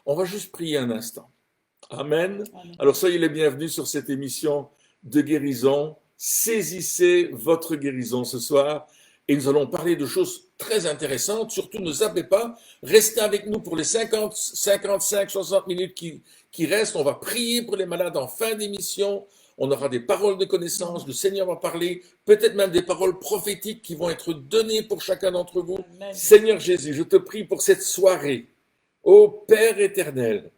On va juste prier un instant. Amen. Amen. Alors soyez les bienvenus sur cette émission de guérison. Saisissez votre guérison ce soir et nous allons parler de choses très intéressantes. Surtout ne zappez pas, restez avec nous pour les 50, 55, 60 minutes qui restent. On va prier pour les malades en fin d'émission. On aura des paroles de connaissance, le Seigneur va parler, peut-être même des paroles prophétiques qui vont être données pour chacun d'entre vous. Amen. Seigneur Jésus, je te prie pour cette soirée. Ô Père éternel,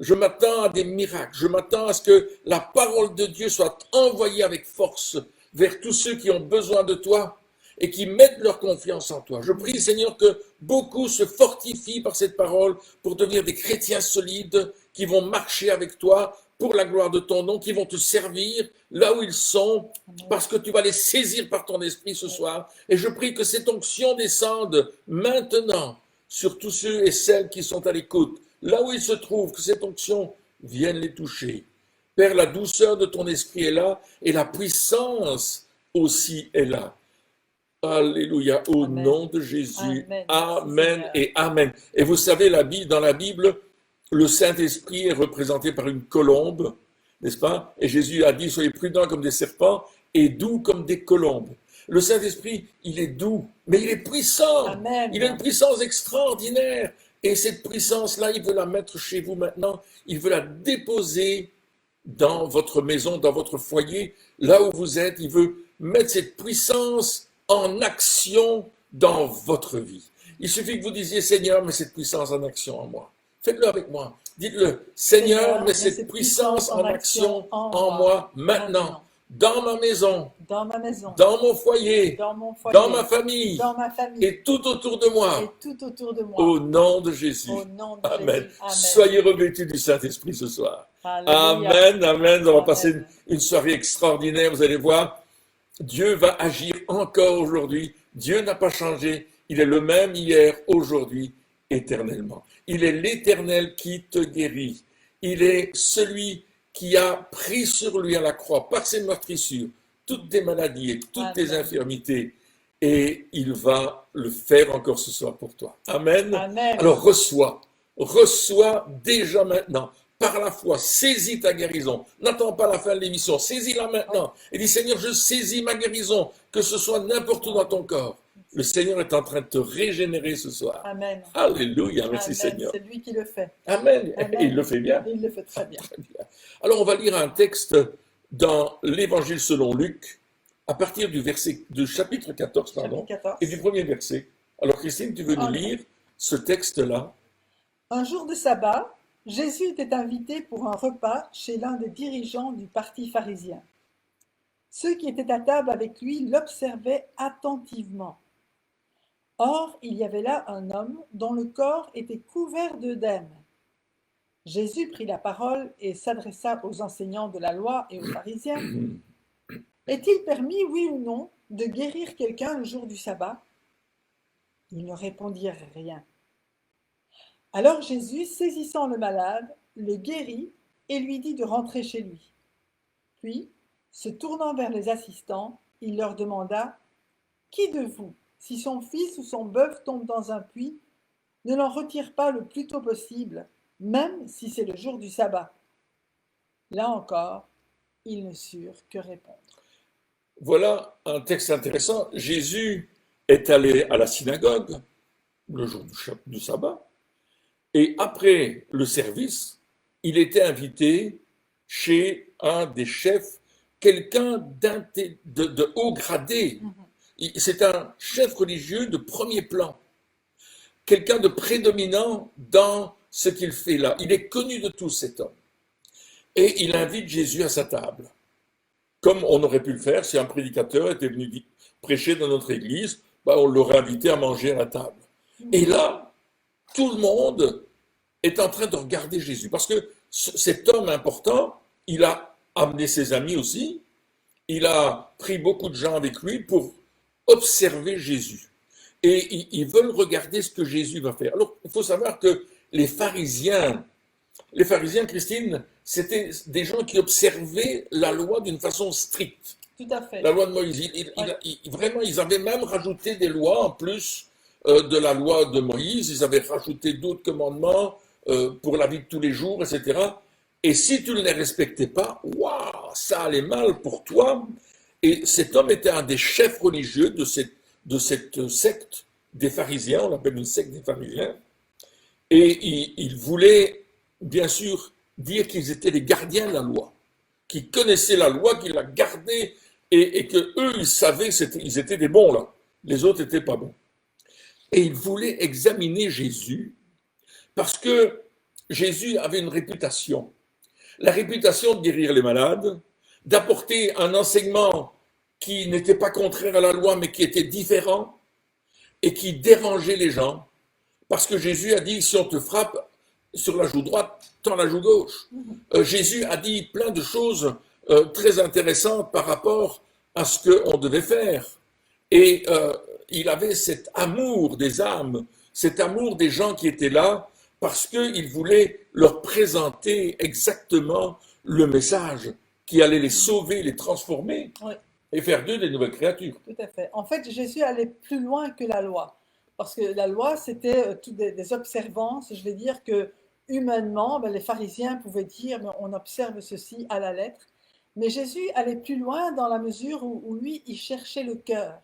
je m'attends à des miracles, je m'attends à ce que la parole de Dieu soit envoyée avec force vers tous ceux qui ont besoin de toi et qui mettent leur confiance en toi. Je prie, Seigneur, que beaucoup se fortifient par cette parole pour devenir des chrétiens solides qui vont marcher avec toi pour la gloire de ton nom, qui vont te servir là où ils sont, parce que tu vas les saisir par ton esprit ce soir. Et je prie que cette onction descende maintenant sur tous ceux et celles qui sont à l'écoute, là où ils se trouvent, que cette onction vienne les toucher. Père, la douceur de ton esprit est là, et la puissance aussi est là. Alléluia, au Amen. nom de Jésus. Amen. Amen Seigneur. et Amen. Et vous savez, dans la Bible, le Saint-Esprit est représenté par une colombe, n'est-ce pas? Et Jésus a dit, soyez prudents comme des serpents et doux comme des colombes. Le Saint-Esprit, il est doux, mais il est puissant. Amen. Il a une puissance extraordinaire. Et cette puissance-là, il veut la mettre chez vous maintenant. Il veut la déposer dans votre maison, dans votre foyer, là où vous êtes. Il veut mettre cette puissance en action dans votre vie. Il suffit que vous disiez, Seigneur, mets cette puissance en action en moi. Faites-le avec moi. Dites-le, Seigneur, mets cette puissance en action en moi maintenant, dans ma maison, Dans ma maison, dans mon foyer, dans mon foyer, dans ma famille dans ma famille et tout autour de moi. et tout autour de moi. Au nom de Jésus. Au nom de Amen. Jésus. Amen. Soyez revêtus du Saint-Esprit ce soir. Alléluia. Amen, amen. On va Amen. passer une soirée extraordinaire. Vous allez voir, Dieu va agir encore aujourd'hui. Dieu n'a pas changé. Il est le même hier, aujourd'hui, éternellement. Il est l'Éternel qui te guérit. Il est celui qui a pris sur lui à la croix, par ses meurtrissures, toutes tes maladies et toutes tes Amen. infirmités. Et il va le faire encore ce soir pour toi. Amen. Amen. Alors reçois déjà maintenant, par la foi, saisis ta guérison. N'attends pas la fin de l'émission, saisis-la maintenant. Et dis, Seigneur, je saisis ma guérison, que ce soit n'importe où dans ton corps. Le Seigneur est en train de te régénérer ce soir. Amen. Alléluia, merci Amen. Seigneur. C'est lui qui le fait. Amen. Amen. Et il le fait bien. Et il le fait très bien. Très bien. Alors on va lire un texte dans l'Évangile selon Luc, à partir du chapitre 14, pardon, Chapitre 14. et du premier verset. Alors Christine, tu veux nous lire ce texte-là? Un jour de sabbat, Jésus était invité pour un repas chez l'un des dirigeants du parti pharisien. Ceux qui étaient à table avec lui l'observaient attentivement. Or, il y avait là un homme dont le corps était couvert d'œdème. Jésus prit la parole et s'adressa aux enseignants de la loi et aux pharisiens. Est-il permis, oui ou non, de guérir quelqu'un le jour du sabbat? Ils ne répondirent rien. Alors Jésus, saisissant le malade, le guérit et lui dit de rentrer chez lui. Puis, se tournant vers les assistants, il leur demanda « Qui de vous, si son fils ou son bœuf tombe dans un puits, ne l'en retire pas le plus tôt possible, même si c'est le jour du sabbat ?» Là encore, ils ne surent que répondre. Voilà un texte intéressant. Jésus est allé à la synagogue le jour du sabbat. Et après le service, il était invité chez un des chefs, quelqu'un de haut gradé. C'est un chef religieux de premier plan, quelqu'un de prédominant dans ce qu'il fait là. Il est connu de tous, cet homme. Et il invite Jésus à sa table. Comme on aurait pu le faire si un prédicateur était venu prêcher dans notre église, on l'aurait invité à manger à la table. Et là, tout le monde est en train de regarder Jésus. Parce que cet homme important, il a amené ses amis aussi. Il a pris beaucoup de gens avec lui pour observer Jésus. Et ils veulent regarder ce que Jésus va faire. Alors, il faut savoir que les pharisiens, Christine, c'était des gens qui observaient la loi d'une façon stricte. Tout à fait. La loi de Moïse. Vraiment, ils avaient même rajouté des lois en plus de la loi de Moïse. Ils avaient rajouté d'autres commandements pour la vie de tous les jours, etc. Et si tu ne les respectais pas, waouh, ça allait mal pour toi. Et cet homme était un des chefs religieux de cette secte des pharisiens, on l'appelle une secte des pharisiens. Et il voulait, bien sûr, dire qu'ils étaient les gardiens de la loi, qu'ils connaissaient la loi, qu'ils la gardaient, et que eux, ils savaient qu'ils étaient des bons là. Les autres n'étaient pas bons. Et il voulait examiner Jésus parce que Jésus avait une réputation. La réputation de guérir les malades, d'apporter un enseignement qui n'était pas contraire à la loi, mais qui était différent et qui dérangeait les gens. Parce que Jésus a dit, si on te frappe sur la joue droite, tends la joue gauche. Jésus a dit plein de choses très intéressantes par rapport à ce qu'on devait faire. Et il avait cet amour des âmes, cet amour des gens qui étaient là, parce qu'il voulait leur présenter exactement le message qui allait les sauver, les transformer Oui, et faire d'eux des nouvelles créatures. tout à fait. En fait, Jésus allait plus loin que la loi. Parce que la loi, c'était toutes des observances. Je vais dire que humainement, ben, les pharisiens pouvaient dire, ben, on observe ceci à la lettre. Mais Jésus allait plus loin dans la mesure où lui, il cherchait le cœur.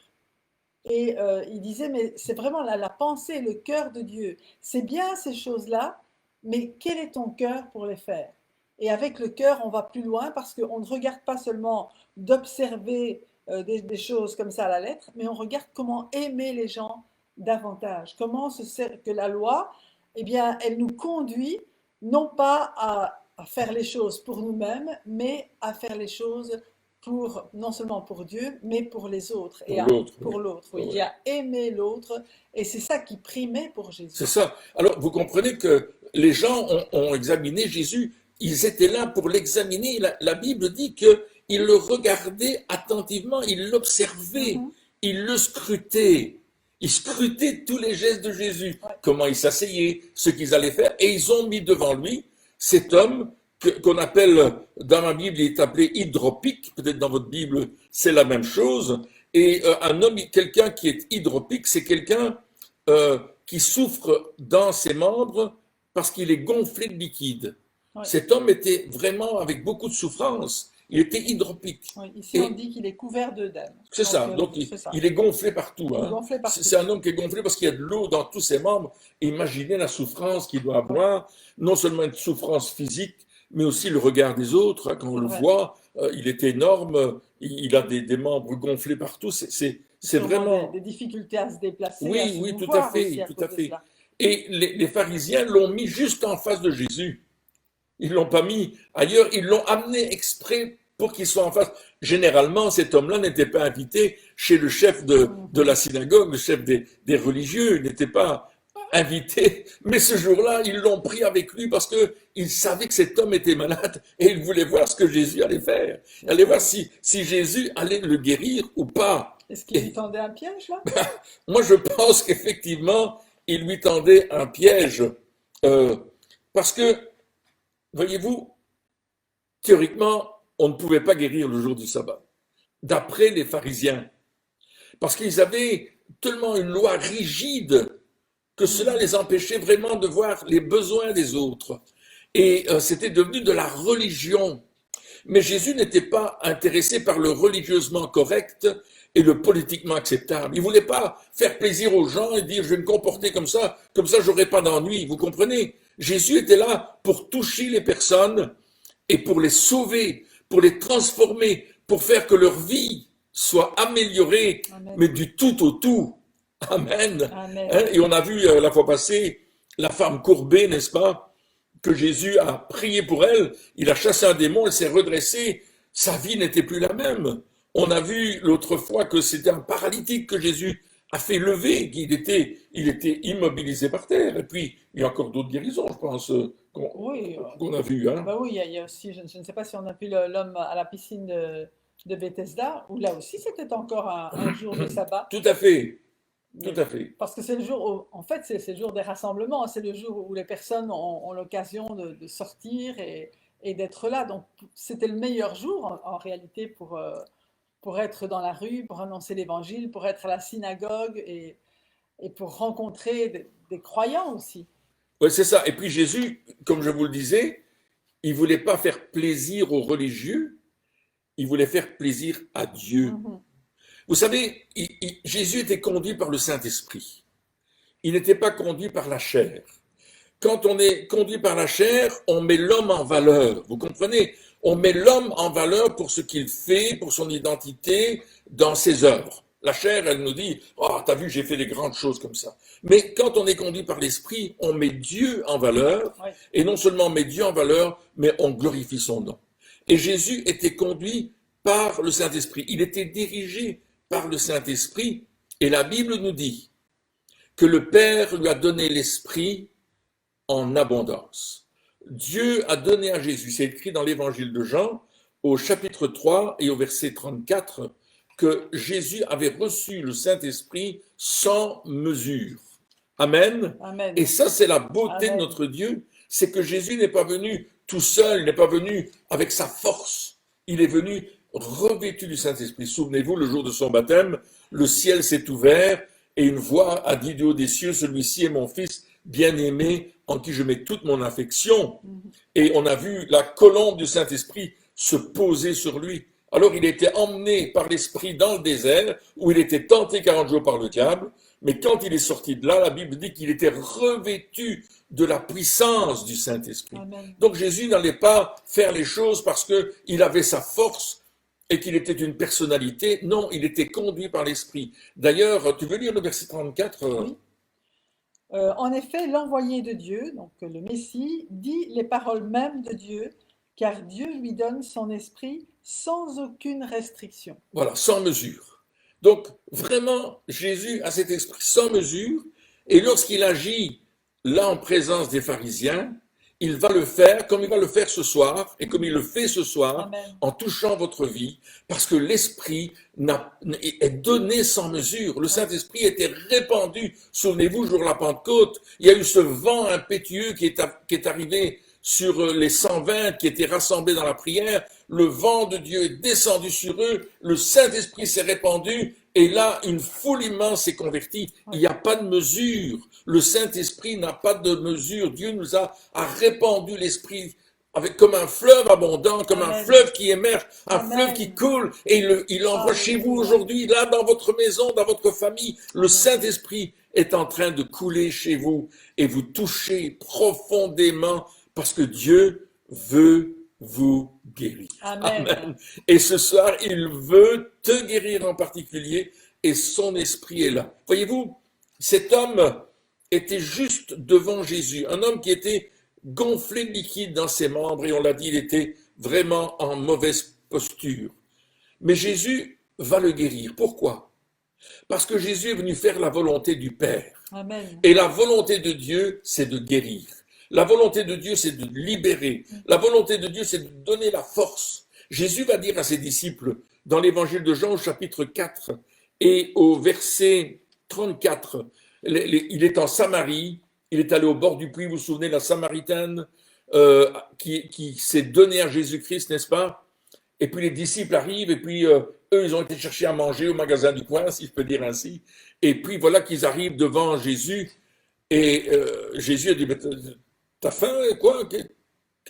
Et il disait, mais c'est vraiment la pensée, le cœur de Dieu. C'est bien ces choses-là, mais quel est ton cœur pour les faire? Et avec le cœur, on va plus loin parce qu'on ne regarde pas seulement d'observer des choses comme ça à la lettre, mais on regarde comment aimer les gens davantage. Comment que la loi, eh bien, elle nous conduit non pas à faire les choses pour nous-mêmes, mais à faire les choses pour, non seulement pour Dieu, mais pour les autres. Pour l'autre, Pour oui. l'autre, oui. Ouais, Il y ouais. a aimer l'autre, et c'est ça qui primait pour C'est Jésus. ça. Alors, vous comprenez que les gens ont examiné Jésus, ils étaient là pour l'examiner. La Bible dit qu'ils le regardaient attentivement, ils l'observaient, Mhm. ils le scrutaient. Ils scrutaient tous les gestes de Jésus, Ouais. comment il s'asseyait, ce qu'ils allaient faire, et ils ont mis devant lui cet homme qu'on appelle, dans ma Bible, il est appelé hydropique, peut-être dans votre Bible, c'est la même chose. Et un homme, quelqu'un qui est hydropique, c'est quelqu'un qui souffre dans ses membres parce qu'il est gonflé de liquide. Ouais. Cet homme était vraiment avec beaucoup de souffrance. Il était hydropique. Oui. Ici, on Et dit qu'il est couvert d'œdème. c'est ça. Donc, C'est ça. il est gonflé partout. Il est Hein. gonflé partout. C'est un homme qui est gonflé parce qu'il y a de l'eau dans tous ses membres. Et imaginez la souffrance qu'il doit Ouais. avoir. Non seulement une souffrance physique, mais aussi le regard des autres. Hein. Quand on C'est le vrai. voit, il est énorme. Il a des membres gonflés partout. C'est Sûrement vraiment. des difficultés à se déplacer, à Oui, se oui, tout à mouvoir aussi fait, à tout cause à de fait. cela. Et les pharisiens l'ont mis juste en face de Jésus. Ils l'ont pas mis ailleurs, ils l'ont amené exprès pour qu'il soit en face. Généralement, cet homme-là n'était pas invité chez le chef de la Mhm. synagogue, le chef des religieux, il n'était pas invité. Mais ce jour-là, ils l'ont pris avec lui parce qu'ils savaient que cet homme était malade et ils voulaient voir ce que Jésus allait faire. Ils allaient voir si Jésus allait le guérir ou pas. Est-ce qu'il lui Et tendait un piège là? moi, je pense qu'effectivement, il lui tendait un piège. euh, Parce que, voyez-vous, théoriquement, on ne pouvait pas guérir le jour du sabbat, d'après les pharisiens, parce qu'ils avaient tellement une loi rigide que cela Mhm. les empêchait vraiment de voir les besoins des autres. Et c'était devenu de la religion. Mais Jésus n'était pas intéressé par le religieusement correct et le politiquement acceptable. Il ne voulait pas faire plaisir aux gens et dire je vais me comporter comme ça j'aurai pas d'ennui. Vous comprenez? Jésus était là pour toucher les personnes et pour les sauver, pour les transformer, pour faire que leur vie soit améliorée, Amen. mais du tout au tout. Amen. Amen. Hein, et on a vu la fois passée la femme courbée, n'est-ce pas, que Jésus a prié pour elle, il a chassé un démon, elle s'est redressée, sa vie n'était plus la même. On a vu l'autre fois que c'était un paralytique que Jésus a fait lever, il était immobilisé par terre. Et puis, il y a encore d'autres guérisons, je pense, Oui, qu'on a vues. Hein. bah oui, il y a aussi, je ne sais pas si on a vu l'homme à la piscine de Bethesda, où là aussi c'était encore un jour de sabbat. Tout à fait, tout Mais à fait. parce que c'est le jour où, en fait, c'est le jour des rassemblements, c'est le jour où les personnes ont l'occasion de sortir et d'être là. Donc, c'était le meilleur jour en réalité pour être dans la rue, pour annoncer l'évangile, pour être à la synagogue et pour rencontrer des croyants aussi. Ouais, c'est ça. Et puis Jésus, comme je vous le disais, il voulait pas faire plaisir aux religieux, il voulait faire plaisir à Dieu. Mhm. Vous savez, Jésus était conduit par le Saint-Esprit. Il n'était pas conduit par la chair. Quand on est conduit par la chair, on met l'homme en valeur. Vous comprenez? On met l'homme en valeur pour ce qu'il fait, pour son identité, dans ses œuvres. La chair, elle nous dit, oh, t'as vu, j'ai fait des grandes choses comme ça. Mais quand on est conduit par l'esprit, on met Dieu en valeur, Ouais. et non seulement on met Dieu en valeur, mais on glorifie son nom. Et Jésus était conduit par le Saint-Esprit. Il était dirigé par le Saint-Esprit, et la Bible nous dit que le Père lui a donné l'Esprit en abondance. Dieu a donné à Jésus, c'est écrit dans l'évangile de Jean, au chapitre 3 et au verset 34, que Jésus avait reçu le Saint-Esprit sans mesure. Amen. Amen. Et ça, c'est la beauté de Amen. notre Dieu, c'est que Jésus n'est pas venu tout seul, il n'est pas venu avec sa force, il est venu revêtu du Saint-Esprit. Souvenez-vous, le jour de son baptême, le ciel s'est ouvert et une voix a dit du haut des cieux, celui-ci est mon fils bien-aimé en qui je mets toute mon affection. Et on a vu la colombe du Saint-Esprit se poser sur lui. Alors il était emmené par l'Esprit dans le désert, où il était tenté 40 jours par le diable, mais quand il est sorti de là, la Bible dit qu'il était revêtu de la puissance du Saint-Esprit. Amen. Donc Jésus n'allait pas faire les choses parce qu'il avait sa force et qu'il était une personnalité. Non, il était conduit par l'Esprit. D'ailleurs, tu veux lire le verset 34? Oui. En effet, l'envoyé de Dieu, donc le Messie, dit les paroles mêmes de Dieu, car Dieu lui donne son esprit sans aucune restriction. Voilà, sans mesure. Donc, vraiment, Jésus a cet esprit sans mesure, et lorsqu'il agit là en présence des pharisiens, il va le faire comme il va le faire ce soir, et comme il le fait ce soir, Amen. en touchant votre vie, parce que l'esprit est donné sans mesure. Le Saint-Esprit était répandu. Souvenez-vous, le jour de la Pentecôte, il y a eu ce vent impétueux qui est arrivé sur les 120 qui étaient rassemblés dans la prière. Le vent de Dieu est descendu sur eux, le Saint-Esprit s'est répandu, et là, une foule immense s'est convertie. Il n'y a pas de mesure. Le Saint-Esprit n'a pas de mesure. Dieu nous a répandu l'Esprit comme un fleuve abondant, comme un Amen. fleuve qui émerge, un Amen. fleuve qui coule, et il l'envoie chez vous Alléluia. aujourd'hui, là, dans votre maison, dans votre famille. Le Saint-Esprit est en train de couler chez vous, et vous touchez profondément, parce que Dieu veut vous guérir. Amen. Amen. Et ce soir, il veut te guérir en particulier, et son esprit est là. Voyez-vous, cet homme était juste devant Jésus, un homme qui était gonflé de liquide dans ses membres, et on l'a dit, il était vraiment en mauvaise posture. Mais Jésus va le guérir. Pourquoi? Parce que Jésus est venu faire la volonté du Père. Amen. Et la volonté de Dieu, c'est de guérir. La volonté de Dieu, c'est de libérer. La volonté de Dieu, c'est de donner la force. Jésus va dire à ses disciples, dans l'évangile de Jean, au chapitre 4, et au verset 34, il est en Samarie, il est allé au bord du puits, vous vous souvenez, la Samaritaine, qui s'est donnée à Jésus-Christ, n'est-ce pas? Et puis les disciples arrivent, et puis eux, ils ont été chercher à manger au magasin du coin, si je peux dire ainsi. Et puis voilà qu'ils arrivent devant Jésus, et Jésus a dit, t'as faim, quoi?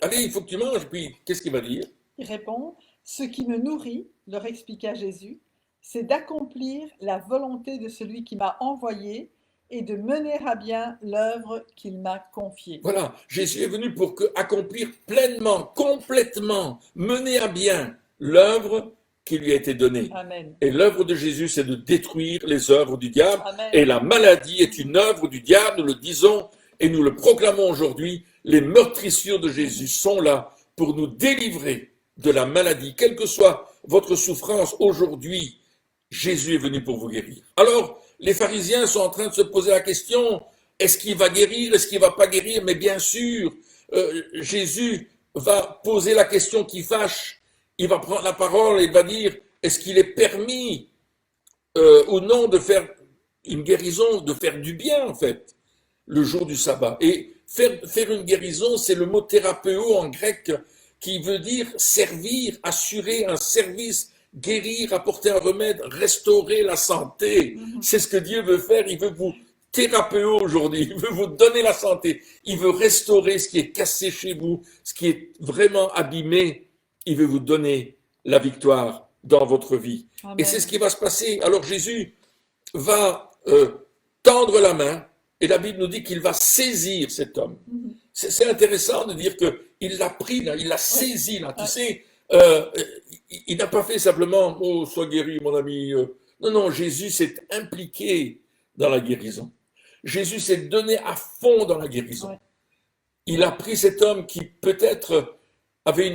Allez, il faut que tu manges. Puis, qu'est-ce qu'il va dire? Il répond, ce qui me nourrit, leur expliqua Jésus, c'est d'accomplir la volonté de celui qui m'a envoyé et de mener à bien l'œuvre qu'il m'a confiée. Voilà, Jésus est venu pour accomplir pleinement, complètement, mener à bien l'œuvre qui lui a été donnée. Amen. Et l'œuvre de Jésus, c'est de détruire les œuvres du diable. Amen. Et la maladie est une œuvre du diable, nous le disons, et nous le proclamons aujourd'hui. Les meurtrissures de Jésus sont là pour nous délivrer de la maladie. Quelle que soit votre souffrance aujourd'hui, Jésus est venu pour vous guérir. Alors, les pharisiens sont en train de se poser la question, est-ce qu'il va guérir, est-ce qu'il ne va pas guérir? Mais bien sûr, Jésus va poser la question qui fâche. Il va prendre la parole et il va dire, est-ce qu'il est permis ou non de faire une guérison, de faire du bien en fait, le jour du sabbat? Et faire une guérison, c'est le mot thérapeut en grec qui veut dire servir, assurer un service, guérir, apporter un remède, restaurer la santé. C'est ce que Dieu veut faire, il veut vous thérapeute aujourd'hui, il veut vous donner la santé, il veut restaurer ce qui est cassé chez vous, ce qui est vraiment abîmé, il veut vous donner la victoire dans votre vie. Amen. Et c'est ce qui va se passer. Alors Jésus va tendre la main, et la Bible nous dit qu'il va saisir cet homme. C'est intéressant de dire qu'il l'a pris, là, il l'a saisi. Là. Tu sais, il n'a pas fait simplement « Oh, sois guéri, mon ami ». Non, non, Jésus s'est impliqué dans la guérison. Jésus s'est donné à fond dans la guérison. Ouais. Il a pris cet homme qui peut-être avait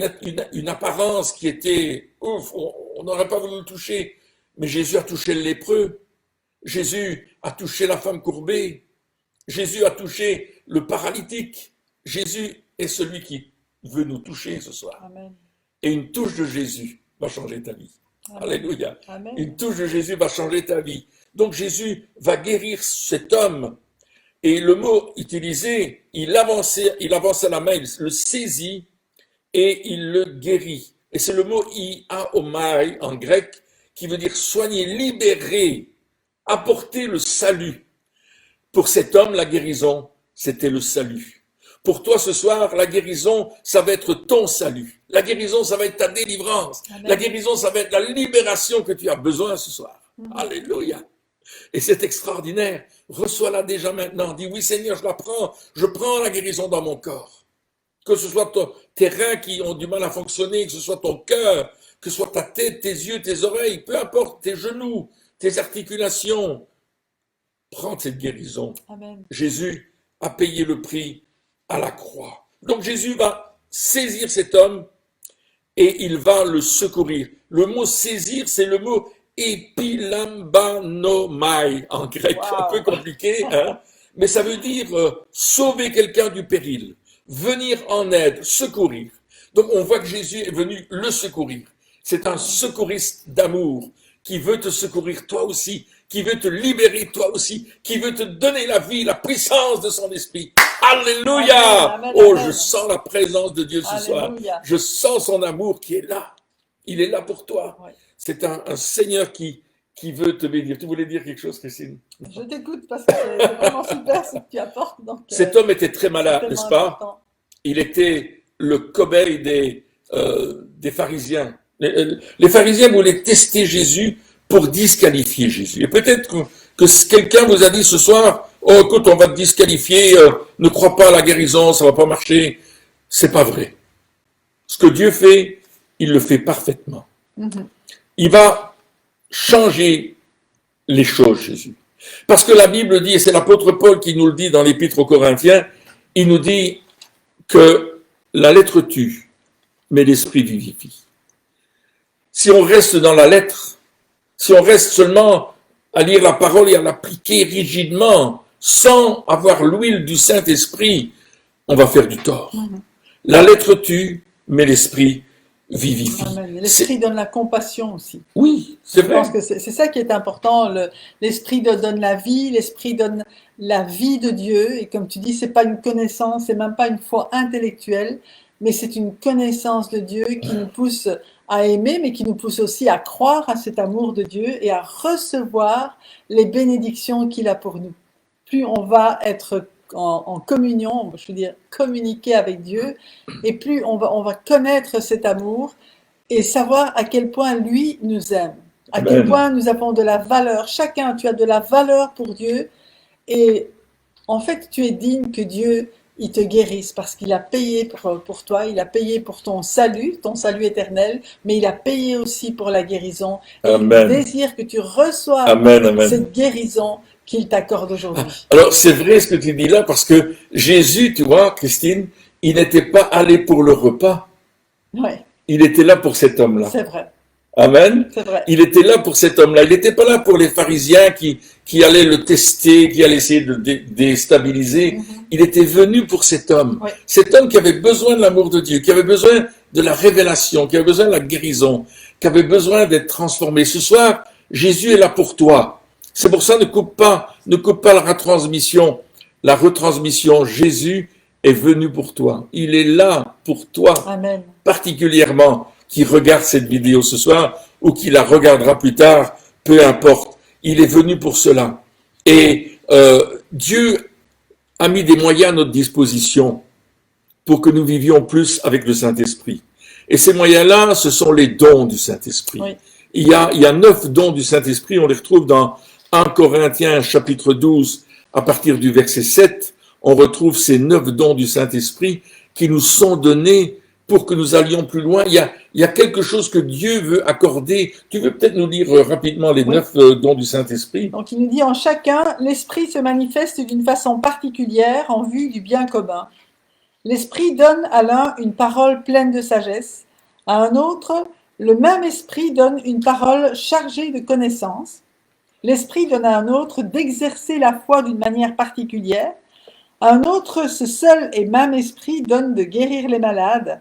une apparence qui était ouf, on n'aurait pas voulu le toucher, mais Jésus a touché le lépreux, Jésus a touché la femme courbée, Jésus a touché le paralytique. Jésus est celui qui veut nous toucher ce soir. Amen. Et une touche de Jésus va changer ta vie. Amen. Alléluia. Amen. Une touche de Jésus va changer ta vie. Donc Jésus va guérir cet homme. Et le mot utilisé, il avançait la main, il le saisit et il le guérit. Et c'est le mot iaomai en grec qui veut dire soigner, libérer, apporter le salut. Pour cet homme, la guérison, c'était le salut. Pour toi ce soir, la guérison, ça va être ton salut. La guérison, ça va être ta délivrance. Amen. La guérison, ça va être la libération que tu as besoin ce soir. Alléluia. Et c'est extraordinaire. Reçois-la déjà maintenant. Dis oui Seigneur, je la prends. Je prends la guérison dans mon corps. Que ce soit tes reins qui ont du mal à fonctionner, que ce soit ton cœur, que ce soit ta tête, tes yeux, tes oreilles, peu importe, tes genoux, tes articulations. Prends cette guérison. Amen. Jésus a payé le prix à la croix. Donc Jésus va saisir cet homme et il va le secourir. Le mot saisir, c'est le mot epilambanomai en grec, Wow. un peu compliqué, hein? Mais ça veut dire sauver quelqu'un du péril, venir en aide, secourir. Donc on voit que Jésus est venu le secourir. C'est un secouriste d'amour qui veut te secourir toi aussi, qui veut te libérer toi aussi, qui veut te donner la vie, la puissance de son esprit. Alléluia! Amen, amen, Oh, amen. je sens la présence de Dieu ce soir. Alléluia. Je sens son amour qui est là. Il est là pour toi. Ouais. C'est un Seigneur qui veut te bénir. Tu voulais dire quelque chose, Christine? Je t'écoute parce que c'est vraiment super ce que tu apportes. Donc, Cet homme était très malade, c'est n'est-ce tellement pas? important. Il était le cobaye des pharisiens. Les pharisiens voulaient tester Jésus pour disqualifier Jésus. Et peut-être que quelqu'un vous a dit ce soir, oh écoute, on va te disqualifier, ne crois pas à la guérison, ça va pas marcher. C'est pas vrai. Ce que Dieu fait, il le fait parfaitement. Il va changer les choses, Jésus. Parce que la Bible dit, et c'est l'apôtre Paul qui nous le dit dans l'épître aux Corinthiens, il nous dit que la lettre tue, mais l'esprit vivifie. Si on reste dans la lettre, si on reste seulement à lire la parole et à l'appliquer rigidement, sans avoir l'huile du Saint-Esprit, on va faire du tort. La lettre tue, mais l'esprit vivifie. Amen. L'esprit donne la compassion aussi. Oui, c'est Je vrai. pense que c'est ça qui est important. L'esprit donne la vie, l'esprit donne la vie de Dieu. Et comme tu dis, c'est pas une connaissance, c'est même pas une foi intellectuelle, mais c'est une connaissance de Dieu qui nous pousse à aimer, mais qui nous pousse aussi à croire à cet amour de Dieu et à recevoir les bénédictions qu'il a pour nous. Plus on va être en communion, je veux dire communiquer avec Dieu, et plus on va connaître cet amour et savoir à quel point lui nous aime, à quel point nous avons de la valeur. Chacun, tu as de la valeur pour Dieu, et en fait, tu es digne que Dieu il te guérisse parce qu'il a payé pour toi, il a payé pour ton salut éternel, mais il a payé aussi pour la guérison. Et Amen. il désire que tu reçoives Amen, amen. cette guérison qu'il t'accorde aujourd'hui. Alors, c'est vrai ce que tu dis là, parce que Jésus, tu vois, Christine, il n'était pas allé pour le repas, Ouais, il était là pour cet homme-là. c'est vrai, Amen. c'est vrai. Il était là pour cet homme-là. Il n'était pas là pour les pharisiens qui allaient le tester, qui allaient essayer de déstabiliser. Il était venu pour cet homme. Ouais. Cet homme qui avait besoin de l'amour de Dieu, qui avait besoin de la révélation, qui avait besoin de la guérison, qui avait besoin d'être transformé. Ce soir, Jésus est là pour toi. C'est pour ça, ne coupe pas la retransmission. Jésus est venu pour toi. Il est là pour toi, Amen. particulièrement, qui regarde cette vidéo ce soir ou qui la regardera plus tard, peu importe. Il est venu pour cela. Et Dieu a mis des moyens à notre disposition pour que nous vivions plus avec le Saint-Esprit. Et ces moyens-là, ce sont les dons du Saint-Esprit. Oui. Il y a 9 dons du Saint-Esprit, on les retrouve dans 1 Corinthiens chapitre 12, à partir du verset 7, on retrouve ces 9 dons du Saint-Esprit qui nous sont donnés pour que nous allions plus loin. Il y a quelque chose que Dieu veut accorder. Tu veux peut-être nous lire rapidement les 9 dons du Saint-Esprit? Donc il nous dit en chacun, l'esprit se manifeste d'une façon particulière en vue du bien commun. L'esprit donne à l'un une parole pleine de sagesse, à un autre, le même esprit donne une parole chargée de connaissance. L'esprit donne à un autre d'exercer la foi d'une manière particulière. À un autre, ce seul et même esprit donne de guérir les malades.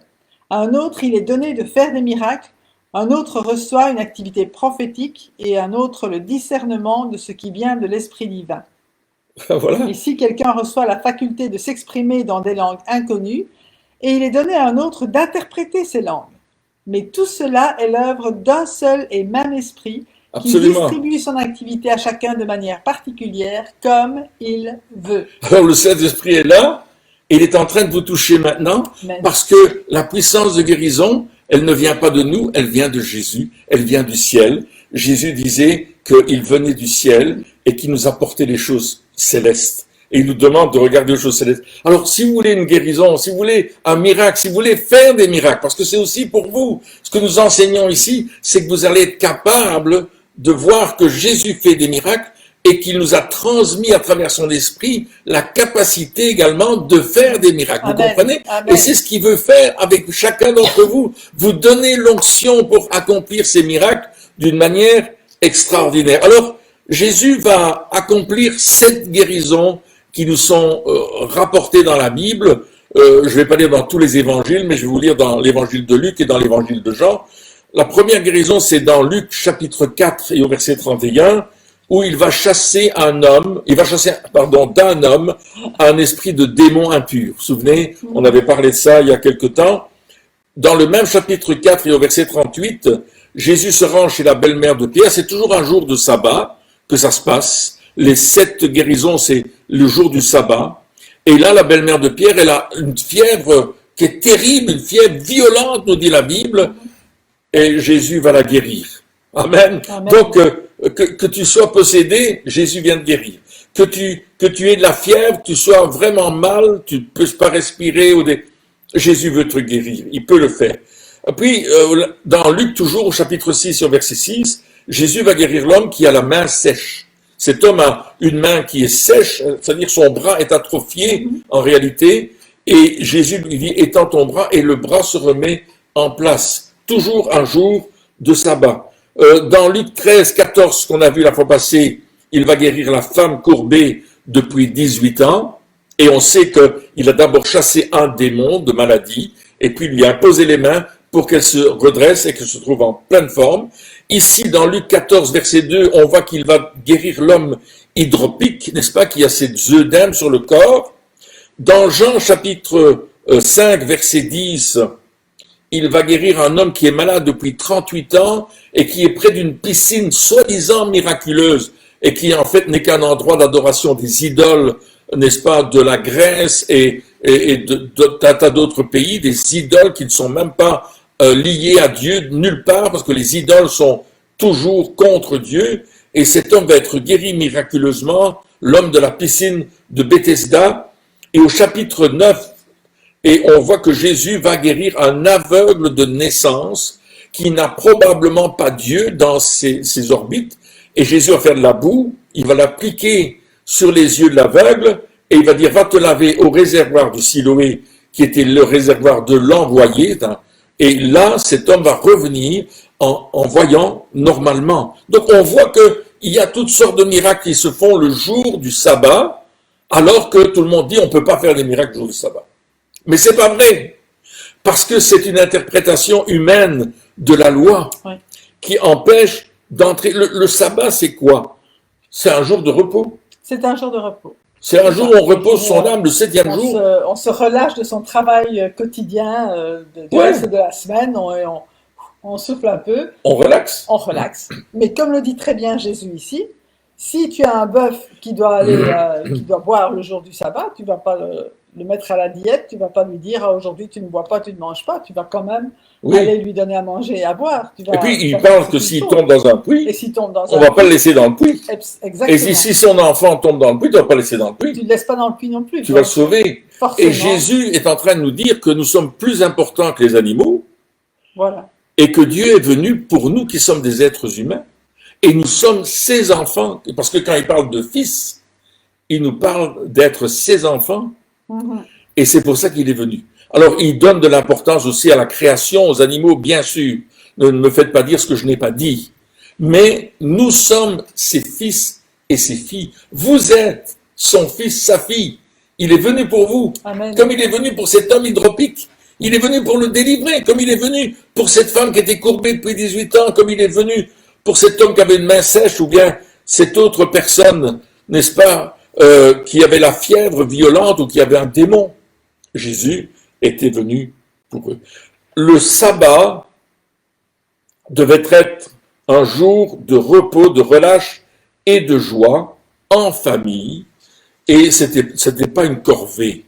À un autre, il est donné de faire des miracles. Un autre reçoit une activité prophétique et un autre le discernement de ce qui vient de l'esprit divin. Voilà. Et si quelqu'un reçoit la faculté de s'exprimer dans des langues inconnues, et il est donné à un autre d'interpréter ces langues. Mais tout cela est l'œuvre d'un seul et même esprit qui Absolument. distribue son activité à chacun de manière particulière comme il veut. Alors le Saint-Esprit est là, et il est en train de vous toucher maintenant, Amen. parce que la puissance de guérison, elle ne vient pas de nous, elle vient de Jésus, elle vient du ciel. Jésus disait qu'il venait du ciel et qu'il nous apportait les choses célestes. Et il nous demande de regarder les choses célestes. Alors, si vous voulez une guérison, si vous voulez un miracle, si vous voulez faire des miracles, parce que c'est aussi pour vous, ce que nous enseignons ici, c'est que vous allez être capable de voir que Jésus fait des miracles et qu'il nous a transmis à travers son esprit la capacité également de faire des miracles. Vous Amen. comprenez? Amen. Et c'est ce qu'il veut faire avec chacun d'entre vous. Vous donner l'onction pour accomplir ces miracles d'une manière extraordinaire. Alors, Jésus va accomplir 7 guérisons qui nous sont rapportées dans la Bible. Je ne vais pas lire dans tous les évangiles, mais je vais vous lire dans l'évangile de Luc et dans l'évangile de Jean. La première guérison, c'est dans Luc chapitre 4 et au verset 31, où il va chasser d'un homme un esprit de démon impur. Vous vous souvenez, on avait parlé de ça il y a quelque temps. Dans le même chapitre 4 et au verset 38, Jésus se rend chez la belle-mère de Pierre. C'est toujours un jour de sabbat que ça se passe. Les 7 guérisons, c'est le jour du sabbat. Et là, la belle-mère de Pierre, elle a une fièvre qui est terrible, une fièvre violente, nous dit la Bible, et Jésus va la guérir. Amen. Amen. Donc, que tu sois possédé, Jésus vient de guérir. Que tu aies de la fièvre, tu sois vraiment mal, tu ne peux pas respirer, Jésus veut te guérir, il peut le faire. Et puis, dans Luc, toujours au chapitre 6, au verset 6, Jésus va guérir l'homme qui a la main sèche. Cet homme a une main qui est sèche, c'est-à-dire son bras est atrophié en réalité, et Jésus lui dit, étends ton bras, et le bras se remet en place. Toujours un jour de sabbat. Dans Luc 13, 14, qu'on a vu la fois passée, il va guérir la femme courbée depuis 18 ans, et on sait qu'il a d'abord chassé un démon de maladie, et puis il lui a imposé les mains pour qu'elle se redresse et qu'elle se trouve en pleine forme. Ici, dans Luc 14, verset 2, on voit qu'il va guérir l'homme hydropique, n'est-ce pas, qui a ses œdèmes sur le corps. Dans Jean chapitre 5, verset 10, il va guérir un homme qui est malade depuis 38 ans et qui est près d'une piscine soi-disant miraculeuse et qui en fait n'est qu'un endroit d'adoration des idoles, n'est-ce pas, de la Grèce et d'un tas d'autres pays, des idoles qui ne sont même pas liées à Dieu nulle part, parce que les idoles sont toujours contre Dieu, et cet homme va être guéri miraculeusement, l'homme de la piscine de Bethesda, et au chapitre 9, et on voit que Jésus va guérir un aveugle de naissance, qui n'a probablement pas Dieu dans ses orbites, et Jésus va faire de la boue, il va l'appliquer sur les yeux de l'aveugle, et il va dire, va te laver au réservoir de Siloé, qui était le réservoir de l'envoyé, et là, cet homme va revenir en voyant normalement. Donc on voit qu'il y a toutes sortes de miracles qui se font le jour du sabbat, alors que tout le monde dit on ne peut pas faire des miracles le jour du sabbat. Mais c'est pas vrai, parce que c'est une interprétation humaine de la loi qui empêche d'entrer. Le sabbat, c'est quoi? C'est un jour de repos. C'est un jour de repos. C'est un jour où on repose son âme, le 7e jour. On se relâche de son travail quotidien de la semaine, on souffle un peu. On relaxe. On relaxe. Mais comme le dit très bien Jésus ici, Si tu as un bœuf qui doit qui doit boire le jour du sabbat, tu vas pas le mettre à la diète, tu vas pas lui dire ah, aujourd'hui tu ne bois pas, tu ne manges pas, tu vas quand même aller Oui. lui donner à manger et à boire. Tu Et vas puis, il faire parle ce que qu'il s'il faut. tombe dans un Et puits, s'il tombe dans on un va pas le puits, laisser dans le puits. Et exactement. si son enfant tombe dans le puits, tu vas pas le laisser dans le Tu puits. ne le laisses pas dans le puits non plus. Tu vas le Donc, sauver. Et forcément, Jésus est en train de nous dire que nous sommes plus importants que les animaux voilà. et que Dieu est venu pour nous qui sommes des êtres humains. Et nous sommes ses enfants. Parce que quand il parle de fils, il nous parle d'être ses enfants. Mhm. Et c'est pour ça qu'il est venu. Alors, il donne de l'importance aussi à la création, aux animaux, bien sûr. Ne me faites pas dire ce que je n'ai pas dit. Mais nous sommes ses fils et ses filles. Vous êtes son fils, sa fille. Il est venu pour vous. Amen. Comme il est venu pour cet homme hydropique. Il est venu pour le délivrer. Comme il est venu pour cette femme qui était courbée depuis 18 ans. Comme il est venu pour cet homme qui avait une main sèche. Ou bien cette autre personne, n'est-ce pas, qui avait la fièvre violente ou qui avait un démon. Jésus était venu pour eux. Le sabbat devait être un jour de repos, de relâche et de joie en famille, et c'était pas une corvée.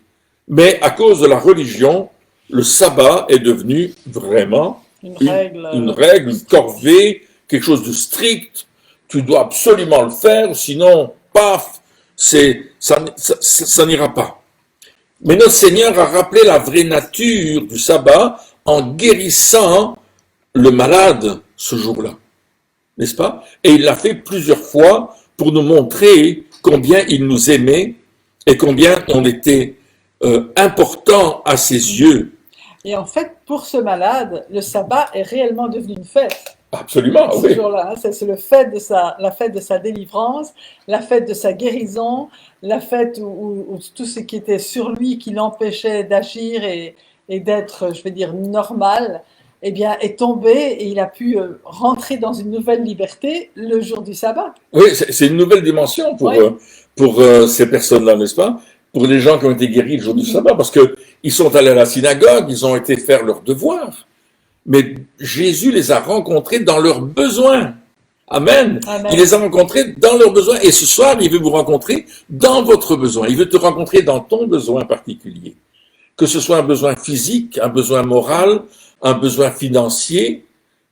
Mais à cause de la religion, le sabbat est devenu vraiment Une une règle. règle, une corvée, quelque chose de strict. Tu dois absolument le faire, sinon, paf, ça n'ira pas. Mais notre Seigneur a rappelé la vraie nature du sabbat en guérissant le malade ce jour-là, n'est-ce pas? Et il l'a fait plusieurs fois pour nous montrer combien il nous aimait et combien on était important à ses yeux. Et en fait, pour ce malade, le sabbat est réellement devenu une fête. Absolument, Ce oui. jour-là, hein. C'est la fête de sa délivrance, la fête de sa guérison, la fête où tout ce qui était sur lui, qui l'empêchait d'agir et d'être, je vais dire, normal, eh bien, est tombé et il a pu rentrer dans une nouvelle liberté le jour du sabbat. Oui, c'est une nouvelle dimension Oui. pour ces personnes-là, n'est-ce pas? Pour les gens qui ont été guéris le jour du sabbat, parce que ils sont allés à la synagogue, ils ont été faire leur devoir. Mais Jésus les a rencontrés dans leurs besoins. Amen. Amen. Il les a rencontrés dans leurs besoins. Et ce soir, il veut vous rencontrer dans votre besoin. Il veut te rencontrer dans ton besoin particulier. Que ce soit un besoin physique, un besoin moral, un besoin financier,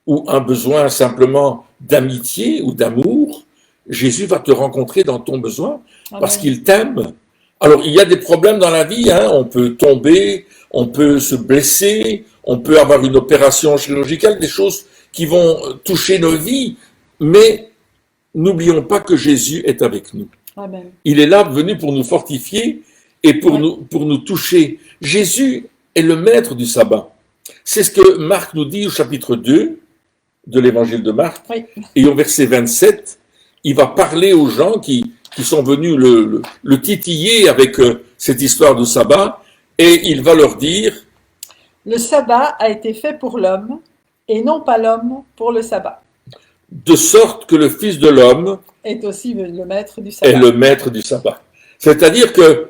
ou un besoin simplement d'amitié ou d'amour, Jésus va te rencontrer dans ton besoin parce Amen. qu'il t'aime. Alors, il y a des problèmes dans la vie, hein. On peut tomber, on peut se blesser, on peut avoir une opération chirurgicale, des choses qui vont toucher nos vies, mais n'oublions pas que Jésus est avec nous. Amen. Il est là, venu pour nous fortifier et pour nous toucher. Jésus est le maître du sabbat. C'est ce que Marc nous dit au chapitre 2 de l'évangile de Marc. Oui. Et au verset 27, il va parler aux gens qui sont venus le titiller avec cette histoire de sabbat, et il va leur dire, Le sabbat a été fait pour l'homme et non pas l'homme pour le sabbat. de sorte que le Fils de l'homme Est aussi le maître du est sabbat. le maître du sabbat. C'est-à-dire que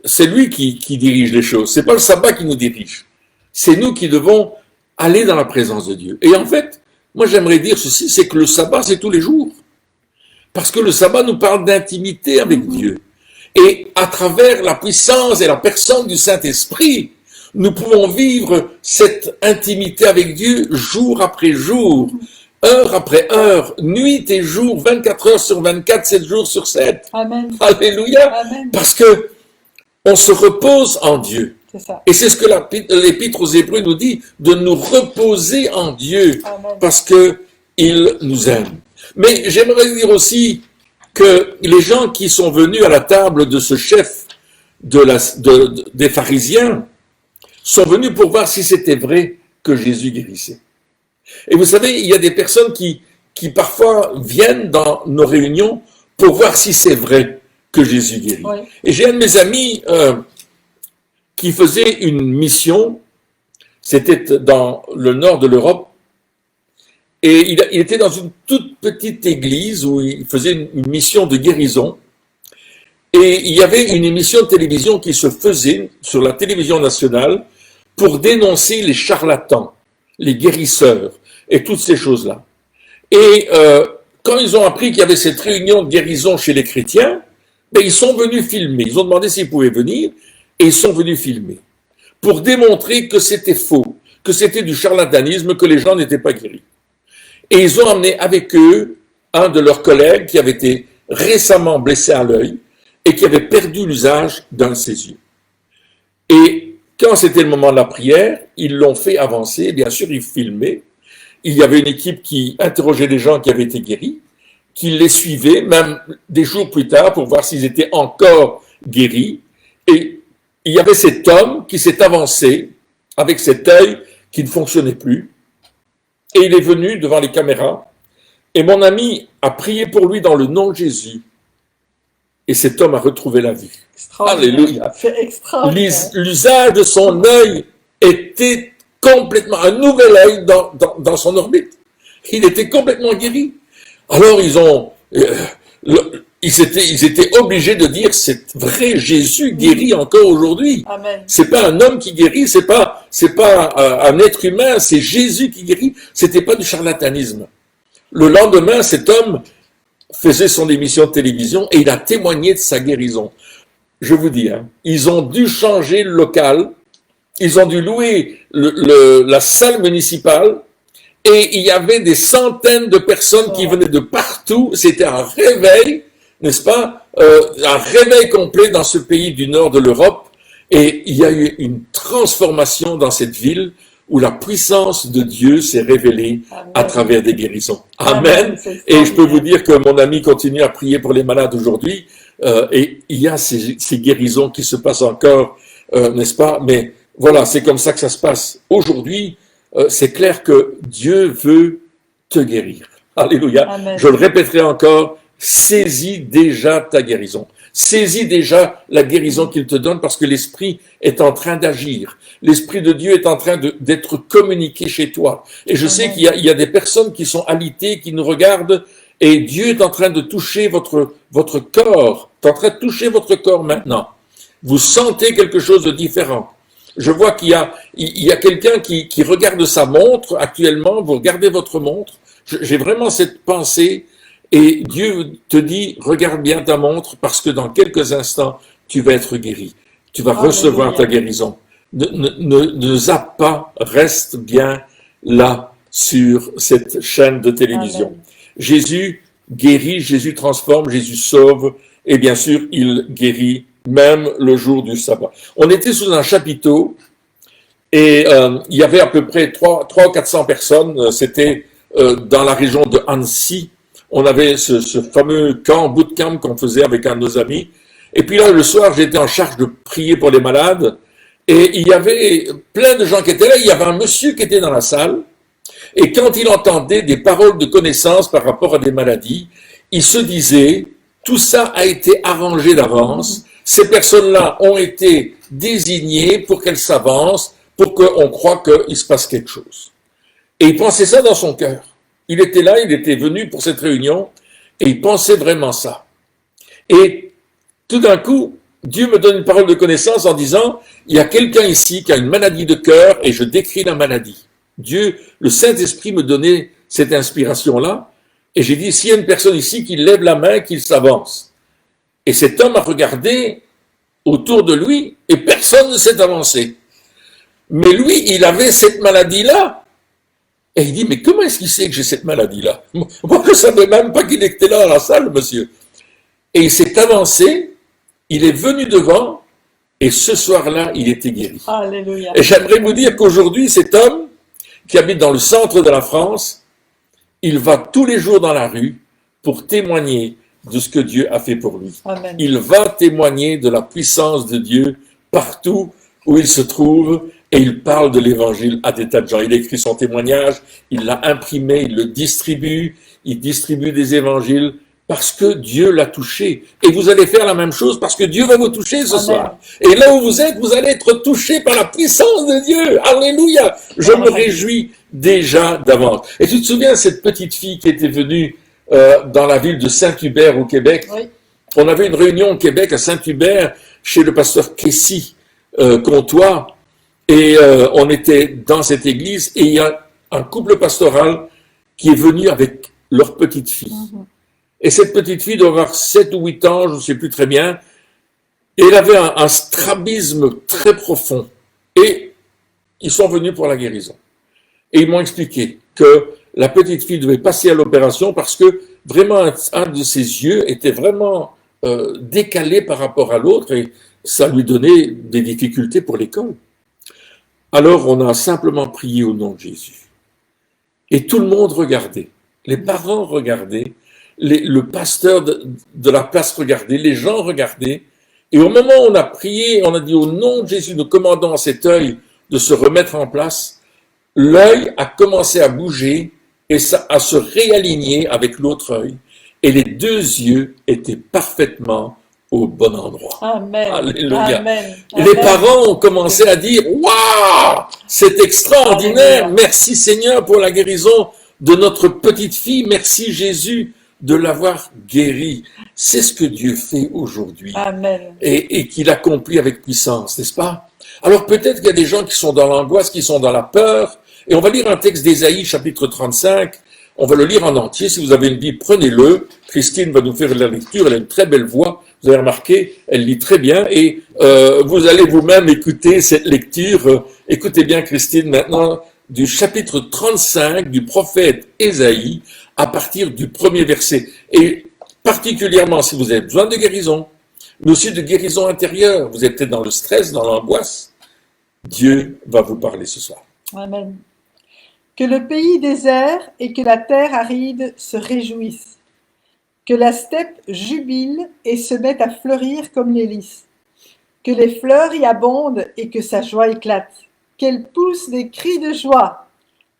c'est lui qui dirige les choses. C'est pas le sabbat qui nous dirige. C'est nous qui devons aller dans la présence de Dieu. Et en fait, moi j'aimerais dire ceci, c'est que le sabbat, c'est tous les jours. Parce que le sabbat nous parle d'intimité avec Dieu. Et à travers la puissance et la personne du Saint-Esprit, nous pouvons vivre cette intimité avec Dieu jour après jour, heure après heure, nuit et jour, 24 heures sur 24, 7 jours sur 7. Amen. Alléluia. Amen. Parce que on se repose en Dieu. C'est ça. Et c'est ce que l'Épître aux Hébreux nous dit, de nous reposer en Dieu, Amen. parce que il nous aime. Mais j'aimerais dire aussi que les gens qui sont venus à la table de ce chef des pharisiens sont venus pour voir si c'était vrai que Jésus guérissait. Et vous savez, il y a des personnes qui parfois viennent dans nos réunions pour voir si c'est vrai que Jésus guérit. Oui. Et j'ai un de mes amis qui faisait une mission, c'était dans le nord de l'Europe, et il était dans une toute petite église où il faisait une mission de guérison. Et il y avait une émission de télévision qui se faisait sur la télévision nationale pour dénoncer les charlatans, les guérisseurs et toutes ces choses-là. Et quand ils ont appris qu'il y avait cette réunion de guérison chez les chrétiens, ben, ils sont venus filmer. Ils ont demandé s'ils pouvaient venir et ils sont venus filmer pour démontrer que c'était faux, que c'était du charlatanisme, que les gens n'étaient pas guéris. Et ils ont amené avec eux un de leurs collègues qui avait été récemment blessé à l'œil et qui avait perdu l'usage d'un de ses yeux. Et quand c'était le moment de la prière, ils l'ont fait avancer, bien sûr, ils filmaient. Il y avait une équipe qui interrogeait les gens qui avaient été guéris, qui les suivait, même des jours plus tard, pour voir s'ils étaient encore guéris. Et il y avait cet homme qui s'est avancé avec cet œil qui ne fonctionnait plus. Et il est venu devant les caméras. Et mon ami a prié pour lui dans le nom de Jésus. Et cet homme a retrouvé la vue. Alléluia. C'est extraordinaire. L'usage de son œil était complètement, un nouvel œil dans son orbite. Il était complètement guéri. Alors ils étaient obligés de dire, c'est vrai, Jésus guérit encore aujourd'hui. Amen. C'est pas un homme qui guérit, c'est pas un être humain, c'est Jésus qui guérit. C'était pas du charlatanisme. Le lendemain, cet homme faisait son émission de télévision et il a témoigné de sa guérison. Je vous dis, hein, ils ont dû changer le local, ils ont dû louer la salle municipale et il y avait des centaines de personnes qui venaient de partout. C'était un réveil, n'est-ce pas, un réveil complet dans ce pays du nord de l'Europe. Et il y a eu une transformation dans cette ville où la puissance de Dieu s'est révélée à travers des guérisons. Amen. Et je peux vous dire que mon ami continue à prier pour les malades aujourd'hui. Et il y a ces guérisons qui se passent encore, n'est-ce pas? Mais voilà, c'est comme ça que ça se passe. Aujourd'hui, c'est clair que Dieu veut te guérir. Alléluia. Amen. Je le répéterai encore, saisis déjà ta guérison. Saisis déjà la guérison qu'il te donne parce que l'Esprit est en train d'agir. L'Esprit de Dieu est en train d'être communiqué chez toi. Et je sais qu'il y a des personnes qui sont alitées, qui nous regardent, et Dieu est en train de toucher votre corps. Il est en train de toucher votre corps maintenant. Vous sentez quelque chose de différent. Je vois qu'il y a quelqu'un qui regarde sa montre actuellement. Vous regardez votre montre. J'ai vraiment cette pensée. Et Dieu te dit, regarde bien ta montre parce que dans quelques instants, tu vas être guéri. Tu vas recevoir ta guérison. Ne zappe pas, reste bien là sur cette chaîne de télévision. Amen. Jésus guérit, Jésus transforme, Jésus sauve et bien sûr, il guérit même le jour du sabbat. On était sous un chapiteau et il y avait à peu près 300 ou 400 personnes. C'était dans la région de Annecy. On avait ce fameux bootcamp qu'on faisait avec un de nos amis. Et puis là, le soir, j'étais en charge de prier pour les malades. Et il y avait plein de gens qui étaient là. Il y avait un monsieur qui était dans la salle. Et quand il entendait des paroles de connaissance par rapport à des maladies, il se disait, tout ça a été arrangé d'avance. Ces personnes-là ont été désignées pour qu'elles s'avancent, pour qu'on croie qu'il se passe quelque chose. Et il pensait ça dans son cœur. Il était là, il était venu pour cette réunion et il pensait vraiment ça. Et tout d'un coup, Dieu me donne une parole de connaissance en disant, il y a quelqu'un ici qui a une maladie de cœur et je décris la maladie. Dieu, le Saint-Esprit me donnait cette inspiration-là et j'ai dit, s'il y a une personne ici qui lève la main, qu'il s'avance. Et cet homme a regardé autour de lui et personne ne s'est avancé. Mais lui, il avait cette maladie-là. Et il dit, mais comment est-ce qu'il sait que j'ai cette maladie-là? Moi, je ne savais même pas qu'il était là dans la salle, monsieur. Et il s'est avancé, il est venu devant, et ce soir-là, il était guéri. Alléluia. Et j'aimerais vous dire qu'aujourd'hui, cet homme, qui habite dans le centre de la France, il va tous les jours dans la rue pour témoigner de ce que Dieu a fait pour lui. Amen. Il va témoigner de la puissance de Dieu partout où il se trouve, et il parle de l'évangile à des tas de gens. Il écrit son témoignage, il l'a imprimé, il le distribue, il distribue des évangiles parce que Dieu l'a touché. Et vous allez faire la même chose parce que Dieu va vous toucher ce soir. Et là où vous êtes, vous allez être touché par la puissance de Dieu. Alléluia! Je me réjouis déjà d'avance. Et tu te souviens, cette petite fille qui était venue dans la ville de Saint-Hubert au Québec? Oui. On avait une réunion au Québec à Saint-Hubert chez le pasteur Kessy Comtois. Et on était dans cette église et il y a un couple pastoral qui est venu avec leur petite fille. Mhm. Et cette petite fille doit avoir 7 ou 8 ans, je ne sais plus très bien, et elle avait un strabisme très profond. Et ils sont venus pour la guérison. Et ils m'ont expliqué que la petite fille devait passer à l'opération parce que vraiment un de ses yeux était vraiment décalé par rapport à l'autre et ça lui donnait des difficultés pour l'école. Alors on a simplement prié au nom de Jésus. Et tout le monde regardait. Les parents regardaient, le pasteur de la place regardait, les gens regardaient. Et au moment où on a prié, on a dit au nom de Jésus, nous commandons à cet œil de se remettre en place. L'œil a commencé à bouger et à se réaligner avec l'autre œil. Et les 2 yeux étaient parfaitement au bon endroit. Amen. Alléluia. Amen. Les Amen. parents ont commencé à dire « Waouh, c'est extraordinaire! Alléluia. Merci Seigneur pour la guérison de notre petite fille. Merci Jésus de l'avoir guérie. » C'est ce que Dieu fait aujourd'hui Amen. et qu'il accomplit avec puissance, n'est-ce pas? Alors peut-être qu'il y a des gens qui sont dans l'angoisse, qui sont dans la peur. Et on va lire un texte d'Ésaïe, chapitre 35. On va le lire en entier. Si vous avez une Bible, prenez-le. Christine va nous faire la lecture. Elle a une très belle voix. Vous avez remarqué, elle lit très bien. Et vous allez vous-même écouter cette lecture. Écoutez bien, Christine, maintenant, du chapitre 35 du prophète Ésaïe, à partir du premier verset. Et particulièrement si vous avez besoin de guérison, mais aussi de guérison intérieure. Vous êtes peut-être dans le stress, dans l'angoisse. Dieu va vous parler ce soir. Amen. Que le pays désert et que la terre aride se réjouissent. Que la steppe jubile et se mette à fleurir comme les lys. Que les fleurs y abondent et que sa joie éclate. Qu'elle pousse des cris de joie.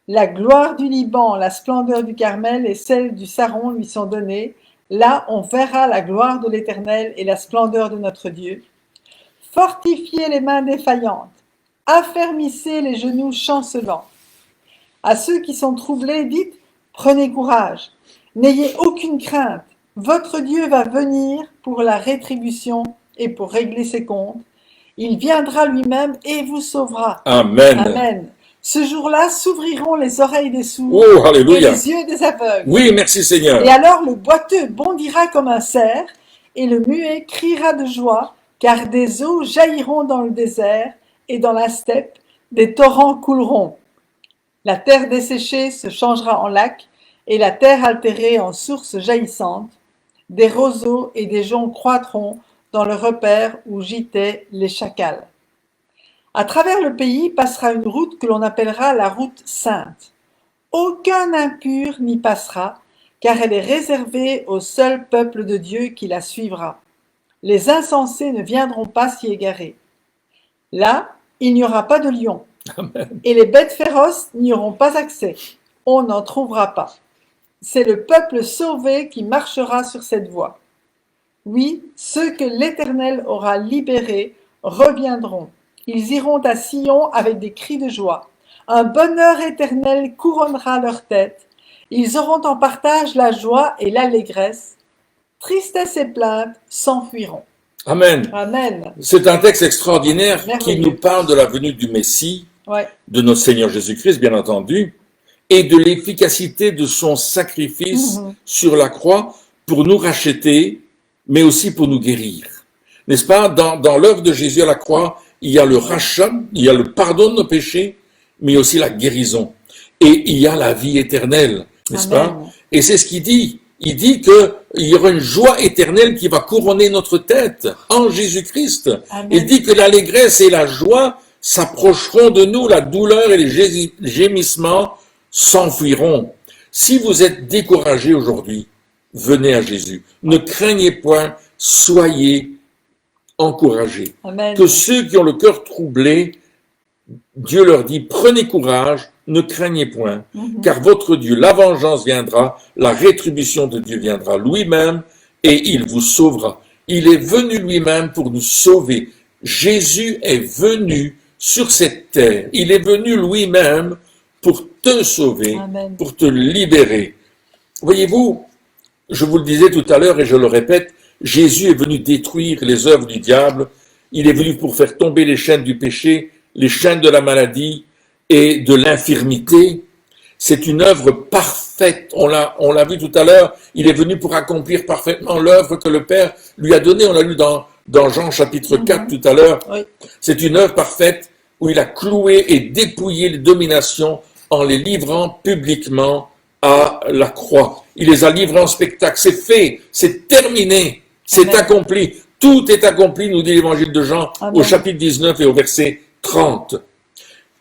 La gloire du Liban, la splendeur du Carmel et celle du Saron lui sont données. Là, on verra la gloire de l'Éternel et la splendeur de notre Dieu. Fortifiez les mains défaillantes. Affermissez les genoux chancelants. À ceux qui sont troublés, dites, prenez courage. N'ayez aucune crainte. Votre Dieu va venir pour la rétribution et pour régler ses comptes. Il viendra lui-même et vous sauvera. Amen. Amen. Ce jour-là s'ouvriront les oreilles des sourds Oh, et alléluia. les yeux des aveugles. Oui, merci Seigneur. Et alors le boiteux bondira comme un cerf et le muet criera de joie, car des eaux jailliront dans le désert et dans la steppe, des torrents couleront. La terre desséchée se changera en lac et la terre altérée en source jaillissante. Des roseaux et des joncs croîtront dans le repère où gîtaient les chacals. À travers le pays passera une route que l'on appellera la route sainte. Aucun impur n'y passera, car elle est réservée au seul peuple de Dieu qui la suivra. Les insensés ne viendront pas s'y égarer. Là, il n'y aura pas de lions, et les bêtes féroces n'y auront pas accès. On n'en trouvera pas. C'est le peuple sauvé qui marchera sur cette voie. Oui, ceux que l'Éternel aura libérés reviendront. Ils iront à Sion avec des cris de joie. Un bonheur éternel couronnera leur tête. Ils auront en partage la joie et l'allégresse. Tristesse et plainte s'enfuiront. Amen. Amen. C'est un texte extraordinaire qui Merveilleux. nous parle de la venue du Messie, Ouais. de notre Seigneur Jésus-Christ, bien entendu, et de l'efficacité de son sacrifice sur la croix pour nous racheter, mais aussi pour nous guérir. N'est-ce pas? Dans l'œuvre de Jésus à la croix, il y a le rachat, il y a le pardon de nos péchés, mais aussi la guérison. Et il y a la vie éternelle, n'est-ce Amen. pas? Et c'est ce qu'il dit. Il dit qu'il y aura une joie éternelle qui va couronner notre tête en Jésus-Christ. Amen. Il dit que l'allégresse et la joie s'approcheront de nous, la douleur et les gémissements s'enfuiront. Si vous êtes découragé aujourd'hui, venez à Jésus. Ne craignez point, soyez encouragés. Amen. Que ceux qui ont le cœur troublé, Dieu leur dit, prenez courage, ne craignez point, car votre Dieu, la vengeance viendra, la rétribution de Dieu viendra lui-même, et il vous sauvera. Il est venu lui-même pour nous sauver. Jésus est venu sur cette terre. Il est venu lui-même pour te sauver, Amen. pour te libérer. Voyez-vous, je vous le disais tout à l'heure et je le répète, Jésus est venu détruire les œuvres du diable. Il est venu pour faire tomber les chaînes du péché, les chaînes de la maladie et de l'infirmité. c'est une œuvre parfaite. On l'a vu tout à l'heure, il est venu pour accomplir parfaitement l'œuvre que le Père lui a donnée. On l'a lu dans Jean chapitre 4 tout à l'heure. Oui. C'est une œuvre parfaite où il a cloué et dépouillé les dominations en les livrant publiquement à la croix. Il les a livrés en spectacle. C'est fait, c'est terminé, c'est Amen. accompli. Tout est accompli, nous dit l'évangile de Jean Amen. au chapitre 19 et au verset 30.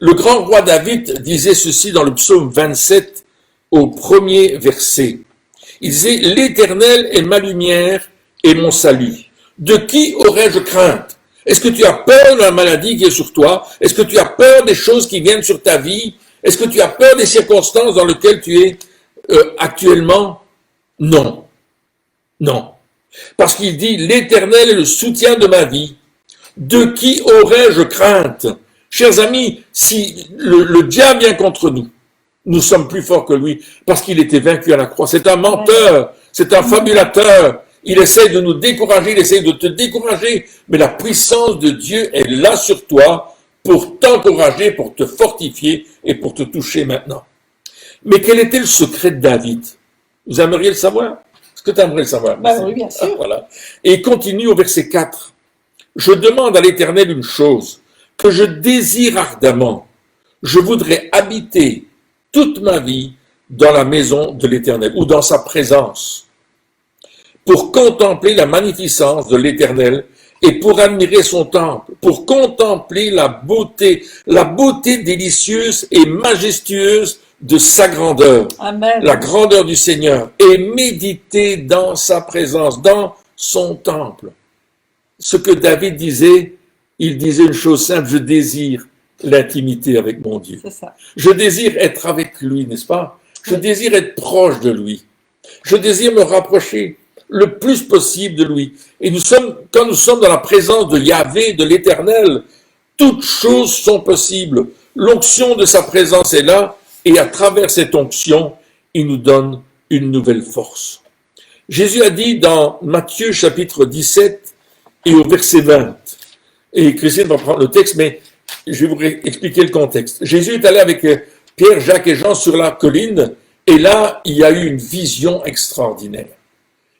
Le grand roi David disait ceci dans le psaume 27 au premier verset. Il disait « L'Éternel est ma lumière et mon salut. De qui aurais-je crainte? Est-ce que tu as peur de la maladie qui est sur toi? Est-ce que tu as peur des choses qui viennent sur ta vie? Est-ce que tu as peur des circonstances dans lesquelles tu es actuellement? Non. Non. Parce qu'il dit, l'Éternel est le soutien de ma vie. De qui aurais-je crainte? Chers amis, si le diable vient contre nous, nous sommes plus forts que lui, parce qu'il était vaincu à la croix. C'est un menteur, c'est un fabulateur. Il essaie de nous décourager, il essaie de te décourager, mais la puissance de Dieu est là sur toi pour t'encourager, pour te fortifier et pour te toucher maintenant. Mais quel était le secret de David? Vous aimeriez le savoir? Est-ce que tu aimerais le savoir? Oui, bien sûr. Voilà. Et il continue au verset 4. Je demande à l'Éternel une chose, que je désire ardemment. Je voudrais habiter toute ma vie dans la maison de l'Éternel, ou dans sa présence, pour contempler la magnificence de l'Éternel et pour admirer son temple, pour contempler la beauté délicieuse et majestueuse de sa grandeur, Amen. la grandeur du Seigneur, et méditer dans sa présence, dans son temple. Ce que David disait, il disait une chose simple, je désire l'intimité avec mon Dieu. C'est ça. Je désire être avec lui, n'est-ce pas? Je désire être proche de lui. Je désire me rapprocher le plus possible de lui. Et quand nous sommes dans la présence de Yahvé, de l'Éternel, toutes choses sont possibles. L'onction de sa présence est là, et à travers cette onction, il nous donne une nouvelle force. Jésus a dit dans Matthieu chapitre 17 et au verset 20, et Christine va prendre le texte, mais je vais vous expliquer le contexte. Jésus est allé avec Pierre, Jacques et Jean sur la colline, et là, il y a eu une vision extraordinaire.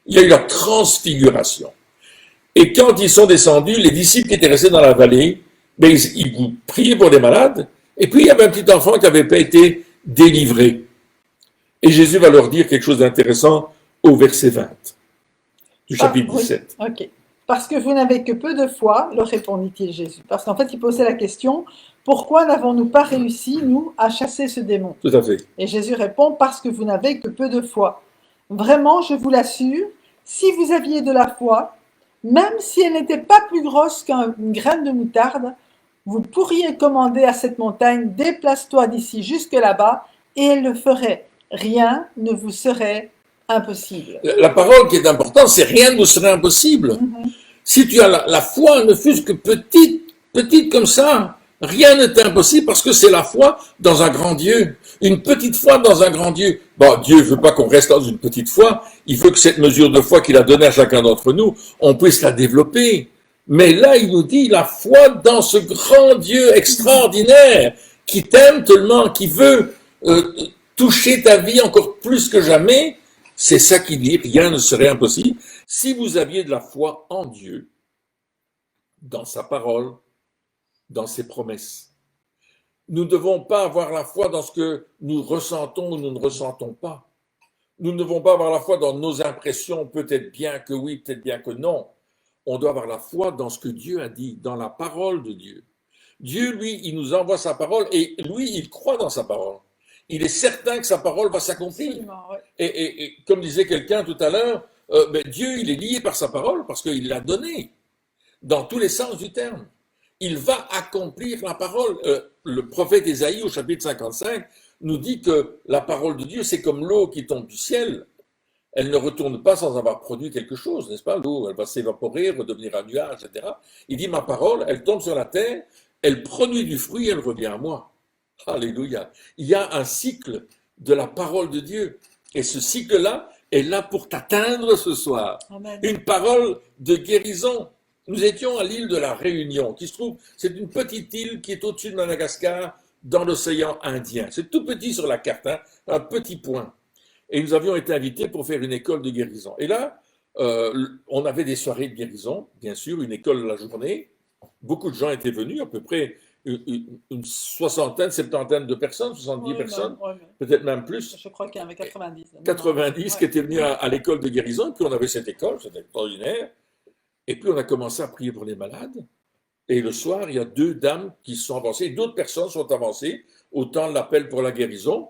Il y a eu la transfiguration. Et quand ils sont descendus, les disciples qui étaient restés dans la vallée, ils priaient pour les malades, et puis il y avait un petit enfant qui n'avait pas été délivré. Et Jésus va leur dire quelque chose d'intéressant au verset 20 du chapitre 17. Oui. Ok. Parce que vous n'avez que peu de foi, leur répondit-il Jésus. Parce qu'en fait, il posait la question, pourquoi n'avons-nous pas réussi, nous, à chasser ce démon? Tout à fait. Et Jésus répond, parce que vous n'avez que peu de foi. Vraiment, je vous l'assure, si vous aviez de la foi, même si elle n'était pas plus grosse qu'une graine de moutarde, vous pourriez commander à cette montagne, déplace-toi d'ici jusque là-bas, et elle le ferait. Rien ne vous serait impossible. La parole qui est importante, c'est rien ne vous serait impossible. Si tu as la foi, ne fût-ce que petite comme ça, rien n'est impossible parce que c'est la foi dans un grand Dieu. Une petite foi dans un grand Dieu. Bon, Dieu ne veut pas qu'on reste dans une petite foi. Il veut que cette mesure de foi qu'il a donnée à chacun d'entre nous, on puisse la développer. Mais là, il nous dit la foi dans ce grand Dieu extraordinaire qui t'aime tellement, qui veut toucher ta vie encore plus que jamais. C'est ça qui dit, rien ne serait impossible. Si vous aviez de la foi en Dieu, dans sa parole, dans ses promesses. Nous ne devons pas avoir la foi dans ce que nous ressentons ou nous ne ressentons pas. Nous ne devons pas avoir la foi dans nos impressions, peut-être bien que oui, peut-être bien que non. On doit avoir la foi dans ce que Dieu a dit, dans la parole de Dieu. Dieu, lui, il nous envoie sa parole et lui, il croit dans sa parole. Il est certain que sa parole va s'accomplir. Ouais. Et comme disait quelqu'un tout à l'heure, Dieu, il est lié par sa parole parce qu'il l'a donnée, dans tous les sens du terme. Il va accomplir la parole. Le prophète Ésaïe, au chapitre 55, nous dit que la parole de Dieu, c'est comme l'eau qui tombe du ciel. Elle ne retourne pas sans avoir produit quelque chose, n'est-ce pas? L'eau, elle va s'évaporer, redevenir un nuage, etc. Il dit, ma parole, elle tombe sur la terre, elle produit du fruit, elle revient à moi. Alléluia. Il y a un cycle de la parole de Dieu. Et ce cycle-là est là pour t'atteindre ce soir. Amen. Une parole de guérison. Nous étions à l'île de la Réunion, qui se trouve, c'est une petite île qui est au-dessus de Madagascar, dans l'océan Indien. C'est tout petit sur la carte, hein, un petit point. Et nous avions été invités pour faire une école de guérison. Et là, on avait des soirées de guérison, bien sûr, une école la journée. Beaucoup de gens étaient venus, à peu près une soixantaine, septantaine de personnes, 70 personnes, peut-être même plus. Je crois qu'il y en avait 90. 90 qui étaient venus à l'école de guérison. Et puis on avait cette école, c'était extraordinaire. Et puis on a commencé à prier pour les malades. Et le soir, il y a 2 dames qui se sont avancées, d'autres personnes sont avancées au temps de l'appel pour la guérison.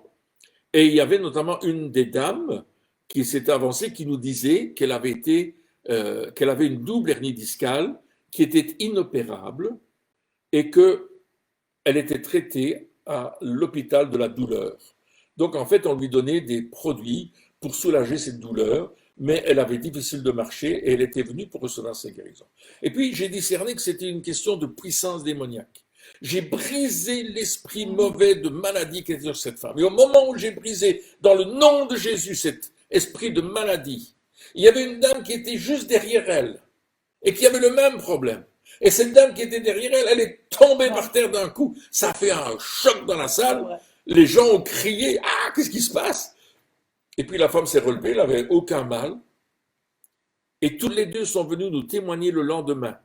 Et il y avait notamment une des dames qui s'était avancée, qui nous disait qu'elle avait une double hernie discale qui était inopérable et qu'elle était traitée à l'hôpital de la douleur. Donc en fait, on lui donnait des produits pour soulager cette douleur, mais elle avait difficile de marcher et elle était venue pour recevoir sa guérison. Et puis j'ai discerné que c'était une question de puissance démoniaque. J'ai brisé l'esprit mauvais de maladie qui était sur cette femme. Et au moment où j'ai brisé, dans le nom de Jésus, cet esprit de maladie, il y avait une dame qui était juste derrière elle et qui avait le même problème. Et cette dame qui était derrière elle, elle est tombée par terre d'un coup. Ça a fait un choc dans la salle. Les gens ont crié, « Ah, qu'est-ce qui se passe ?» Et puis la femme s'est relevée, elle n'avait aucun mal. Et toutes les 2 sont venues nous témoigner le lendemain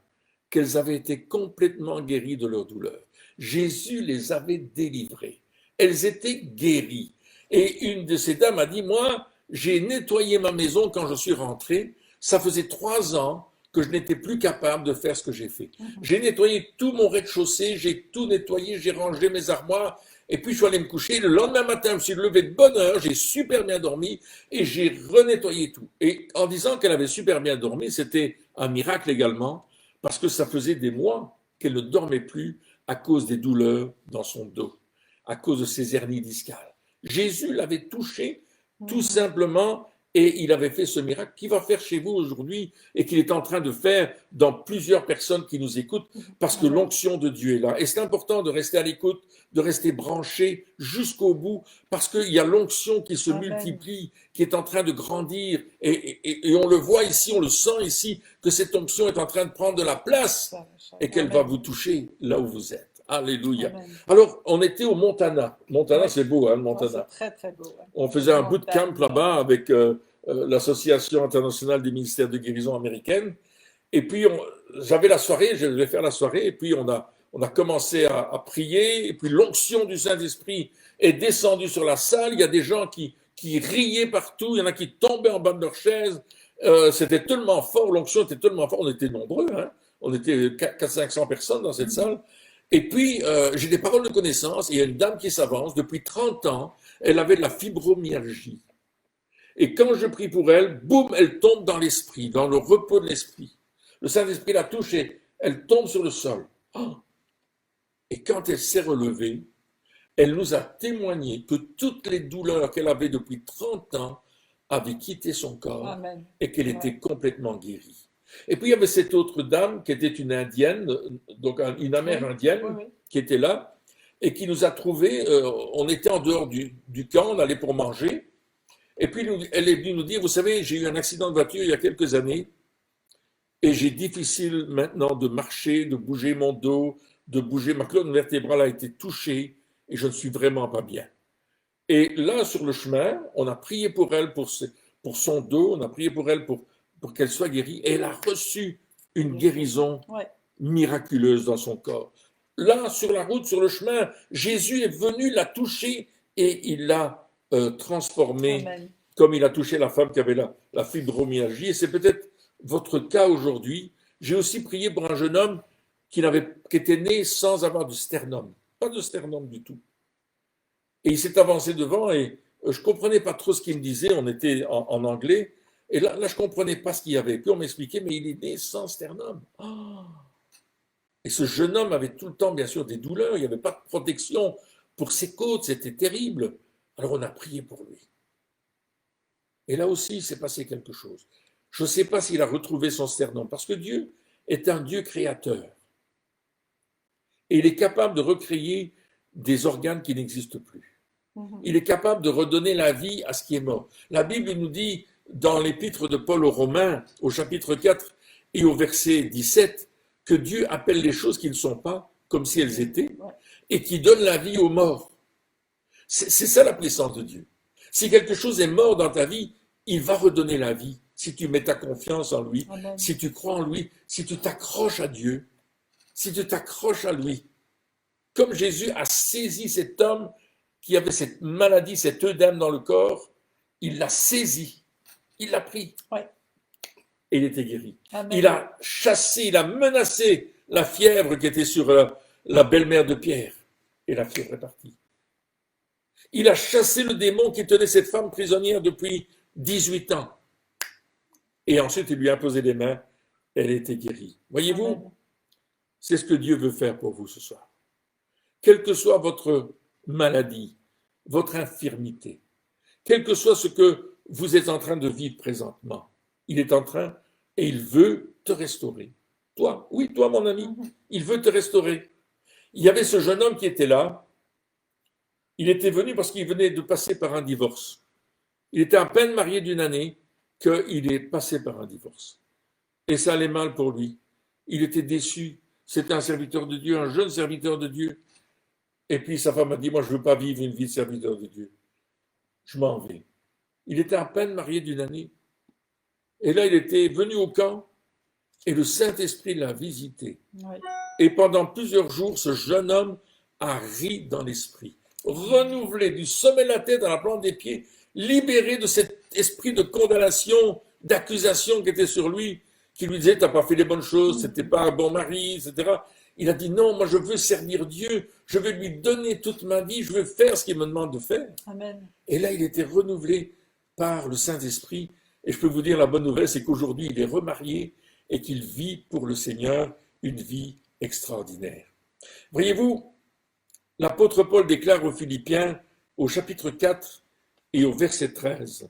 qu'elles avaient été complètement guéries de leur douleur. Jésus les avait délivrées. Elles étaient guéries. Et une de ces dames a dit, moi, j'ai nettoyé ma maison quand je suis rentré. Ça faisait 3 ans que je n'étais plus capable de faire ce que j'ai fait. J'ai nettoyé tout mon rez-de-chaussée, j'ai tout nettoyé, j'ai rangé mes armoires. Et puis je suis allé me coucher. Le lendemain matin, je me suis levé de bonne heure, j'ai super bien dormi et j'ai renettoyé tout. Et en disant qu'elle avait super bien dormi, c'était un miracle également, parce que ça faisait des mois qu'elle ne dormait plus à cause des douleurs dans son dos, à cause de ses hernies discales. Jésus l'avait touchée tout simplement et il avait fait ce miracle qu'il va faire chez vous aujourd'hui et qu'il est en train de faire dans plusieurs personnes qui nous écoutent parce que l'onction de Dieu est là. Et c'est important de rester à l'écoute, de rester branché jusqu'au bout parce qu'il y a l'onction qui se multiplie, qui est en train de grandir et on le voit ici, on le sent ici que cette onction est en train de prendre de la place et qu'elle va vous toucher là où vous êtes. Alléluia. Amen. Alors, on était au Montana. Montana, c'est beau, hein, le Montana. C'est très, très beau. Ouais. On faisait un bootcamp là-bas avec l'Association internationale des ministères de guérison américaine. Et puis, j'avais la soirée, je devais faire la soirée, et puis on a commencé à prier, et puis l'onction du Saint-Esprit est descendue sur la salle. Il y a des gens qui riaient partout, il y en a qui tombaient en bas de leur chaise. C'était tellement fort, l'onction était tellement forte, on était nombreux, hein. On était 400-500 personnes dans cette salle. Et puis, j'ai des paroles de connaissance, et il y a une dame qui s'avance, depuis 30 ans, elle avait de la fibromyalgie. Et quand je prie pour elle, boum, elle tombe dans l'esprit, dans le repos de l'esprit. Le Saint-Esprit la touche et elle tombe sur le sol. Oh. Et quand elle s'est relevée, elle nous a témoigné que toutes les douleurs qu'elle avait depuis 30 ans avaient quitté son corps. Amen. Et qu'elle était complètement guérie. Et puis il y avait cette autre dame qui était une indienne, donc une amérindienne, qui était là et qui nous a trouvés. On était en dehors du camp, on allait pour manger. Et puis elle est venue nous dire, vous savez, j'ai eu un accident de voiture il y a quelques années et j'ai difficile maintenant de marcher, de bouger mon dos, de bouger, ma colonne vertébrale a été touchée et je ne suis vraiment pas bien. Et là, sur le chemin, on a prié pour elle, pour son dos, on a prié pour elle pour qu'elle soit guérie, et elle a reçu une guérison miraculeuse dans son corps. Là, sur la route, sur le chemin, Jésus est venu la toucher et il l'a transformée. Amen. Comme il a touché la femme qui avait la fibromyalgie. Et c'est peut-être votre cas aujourd'hui. J'ai aussi prié pour un jeune homme qui était né sans avoir de sternum. Pas de sternum du tout. Et il s'est avancé devant et je ne comprenais pas trop ce qu'il me disait. On était en anglais. Et là, je ne comprenais pas ce qu'il y avait. Puis on m'expliquait, mais il est né sans sternum. Oh. Et ce jeune homme avait tout le temps, bien sûr, des douleurs. Il n'y avait pas de protection pour ses côtes. C'était terrible. Alors on a prié pour lui. Et là aussi, il s'est passé quelque chose. Je ne sais pas s'il a retrouvé son sternum, parce que Dieu est un Dieu créateur. Et il est capable de recréer des organes qui n'existent plus. Il est capable de redonner la vie à ce qui est mort. La Bible nous dit, dans l'épître de Paul aux Romains, au chapitre 4 et au verset 17, que Dieu appelle les choses qui ne sont pas comme si elles étaient. et qui donne la vie aux morts. C'est ça la puissance de Dieu. Si quelque chose est mort dans ta vie, il va redonner la vie. Si tu mets ta confiance en lui, Amen. si tu crois en lui, si tu t'accroches à Dieu, si tu t'accroches à lui. Comme Jésus a saisi cet homme qui avait cette maladie, cet œdème dans le corps, il l'a saisi, il l'a pris. Ouais. Et il était guéri. Amen. Il a chassé, il a menacé la fièvre qui était sur la belle-mère de Pierre. Et la fièvre est partie. Il a chassé le démon qui tenait cette femme prisonnière depuis 18 ans. Et ensuite, il lui a imposé les mains. Elle était guérie. Voyez-vous, Amen. c'est ce que Dieu veut faire pour vous ce soir. Quelle que soit votre maladie, votre infirmité, quel que soit ce que vous êtes en train de vivre présentement, il est en train et il veut te restaurer. Toi, oui, toi mon ami, il veut te restaurer. Il y avait ce jeune homme qui était là. Il était venu parce qu'il venait de passer par un divorce. Il était à peine marié d'une année qu'il est passé par un divorce. Et ça allait mal pour lui. Il était déçu. C'était un serviteur de Dieu, un jeune serviteur de Dieu. Et puis sa femme a dit, moi je ne veux pas vivre une vie de serviteur de Dieu. Je m'en vais. Il était à peine marié d'une année. Et là, il était venu au camp et le Saint-Esprit l'a visité. Ouais. Et pendant plusieurs jours, ce jeune homme a ri dans l'esprit, renouvelé du sommet de la tête à la plante des pieds, libéré de cet esprit de condamnation, d'accusation qui était sur lui, qui lui disait, t'as pas fait les bonnes choses, c'était pas un bon mari, etc. Il a dit, non, moi je veux servir Dieu, je veux lui donner toute ma vie, je veux faire ce qu'il me demande de faire. Amen. Et là, il était renouvelé par le Saint-Esprit. Et je peux vous dire, la bonne nouvelle, c'est qu'aujourd'hui, il est remarié et qu'il vit pour le Seigneur une vie extraordinaire. Voyez-vous, l'apôtre Paul déclare aux Philippiens, au chapitre 4 et au verset 13,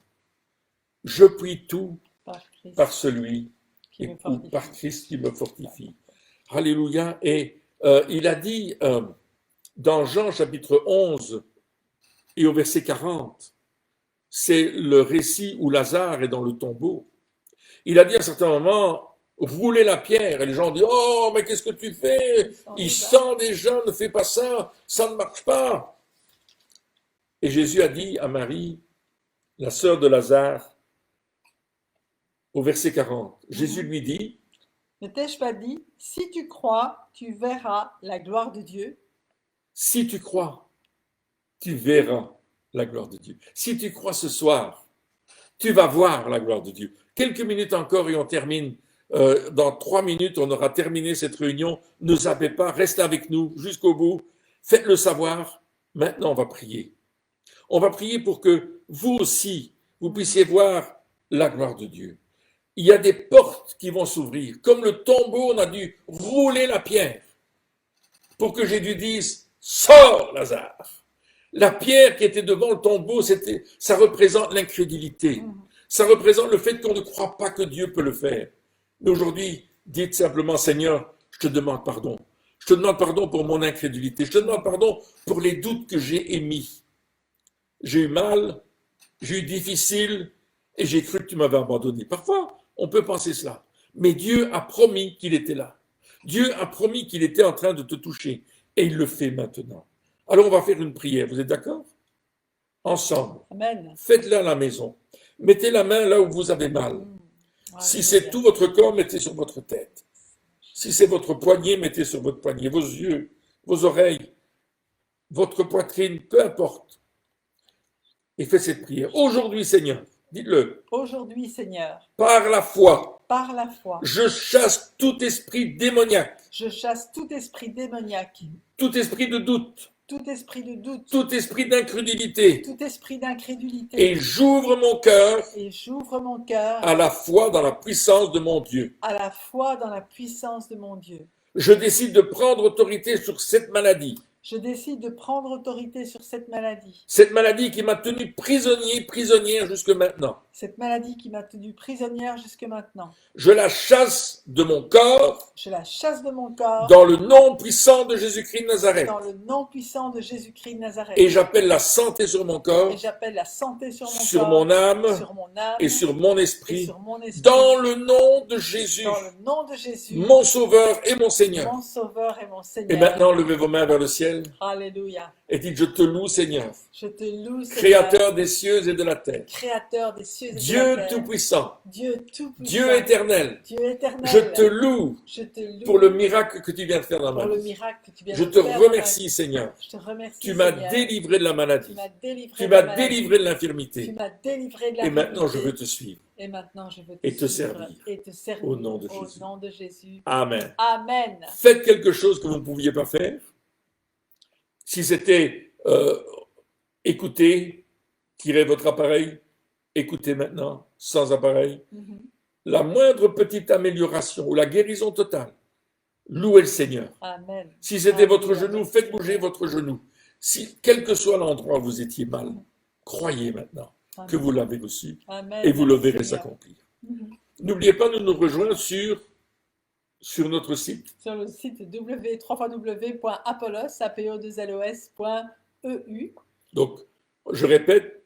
« Je puis tout Par Christ par celui qui me ou fortifie. par Christ qui me fortifie. » Alléluia. Et il a dit dans Jean chapitre 11 et au verset 40, c'est le récit où Lazare est dans le tombeau. Il a dit à un certain moment, roulez la pierre. Et les gens disent, oh, mais qu'est-ce que tu fais? Il sent déjà, ne fais pas ça, ça ne marche pas. Et Jésus a dit à Marie, la sœur de Lazare, au verset 40, Jésus lui dit, Ne t'ai-je pas dit, si tu crois, tu verras la gloire de Dieu? si tu crois, tu verras la gloire de Dieu. Si tu crois ce soir, tu vas voir la gloire de Dieu. Quelques minutes encore et on termine. Dans 3 minutes, on aura terminé cette réunion. Ne zappez pas, restez avec nous jusqu'au bout. Faites-le savoir. Maintenant, on va prier. On va prier pour que vous aussi, vous puissiez voir la gloire de Dieu. Il y a des portes qui vont s'ouvrir. Comme le tombeau, on a dû rouler la pierre pour que Jésus dise, sors Lazare. La pierre qui était devant le tombeau, ça représente l'incrédulité. Ça représente le fait qu'on ne croit pas que Dieu peut le faire. Mais aujourd'hui, dites simplement, Seigneur, je te demande pardon. Je te demande pardon pour mon incrédulité. Je te demande pardon pour les doutes que j'ai émis. J'ai eu mal, j'ai eu difficile et j'ai cru que tu m'avais abandonné. Parfois, on peut penser cela. Mais Dieu a promis qu'il était là. Dieu a promis qu'il était en train de te toucher. Et il le fait maintenant. Alors, on va faire une prière. Vous êtes d'accord? Ensemble. Amen. Faites-la à la maison. Mettez la main là où vous avez mal. Si c'est tout votre corps, mettez sur votre tête. Si c'est votre poignet, mettez sur votre poignet. Vos yeux, vos oreilles, votre poitrine, peu importe. Et faites cette prière. Aujourd'hui, Seigneur, dites-le, Aujourd'hui, Seigneur, par la foi, par la foi, je chasse tout esprit démoniaque, je chasse tout esprit démoniaque, tout esprit de doute, tout esprit de doute, tout esprit d'incrédulité, tout esprit d'incrédulité, et j'ouvre mon cœur et j'ouvre mon cœur à la foi dans la puissance de mon Dieu. à la foi dans la puissance de mon Dieu. Je décide de prendre autorité sur cette maladie. Je décide de prendre autorité sur cette maladie. Cette maladie qui m'a tenu prisonnier, prisonnière jusque maintenant. Cette maladie qui m'a tenue prisonnière jusque maintenant. Je la chasse de mon corps Je la chasse de mon corps dans le nom puissant de Jésus-Christ de Nazareth. dans le nom puissant de Jésus-Christ de Nazareth. Et j'appelle la santé sur mon corps, Et j'appelle la santé sur mon sur corps, mon âme sur mon âme et sur mon et esprit. sur mon esprit. Dans le nom de Jésus, Dans le nom de Jésus, mon Sauveur et mon Seigneur. mon Sauveur et mon Et Seigneur. maintenant, levez vos mains vers le ciel. ciel Alléluia. et dites, je te loue Seigneur, Je te loue, Seigneur, Créateur des cieux et de la terre, Créateur des cieux et de la Dieu terre. tout-puissant, Dieu tout-puissant. Dieu éternel, Dieu éternel. je te loue Je te loue pour le miracle que tu viens de faire dans pour ma le vie. miracle que tu viens Je de te faire dans ma remercie vie. Seigneur, Je te remercie, tu m'as Seigneur. délivré de la Tu maladie, m'as délivré tu de la m'as maladie. délivré de Tu l'infirmité m'as délivré de la et maintenant je infirmité. veux te suivre. Et maintenant je veux et te suivre servir. et te servir Au nom de Jésus. Au nom de Jésus. Amen. Amen. Faites quelque chose que vous ne pouviez pas faire. Si c'était écouter, tirez votre appareil, écoutez maintenant, sans appareil. Mhm. La moindre petite amélioration ou la guérison totale, louez le Seigneur. Amen. Si c'était Amen. votre genou, faites bouger votre genou. Si, quel que soit l'endroit où vous étiez mal, croyez maintenant Amen. que vous l'avez reçu Amen. et vous le verrez Seigneur. s'accomplir. Mhm. N'oubliez pas de nous rejoindre sur notre site. Sur le site www.apollos.eu. Donc, je répète,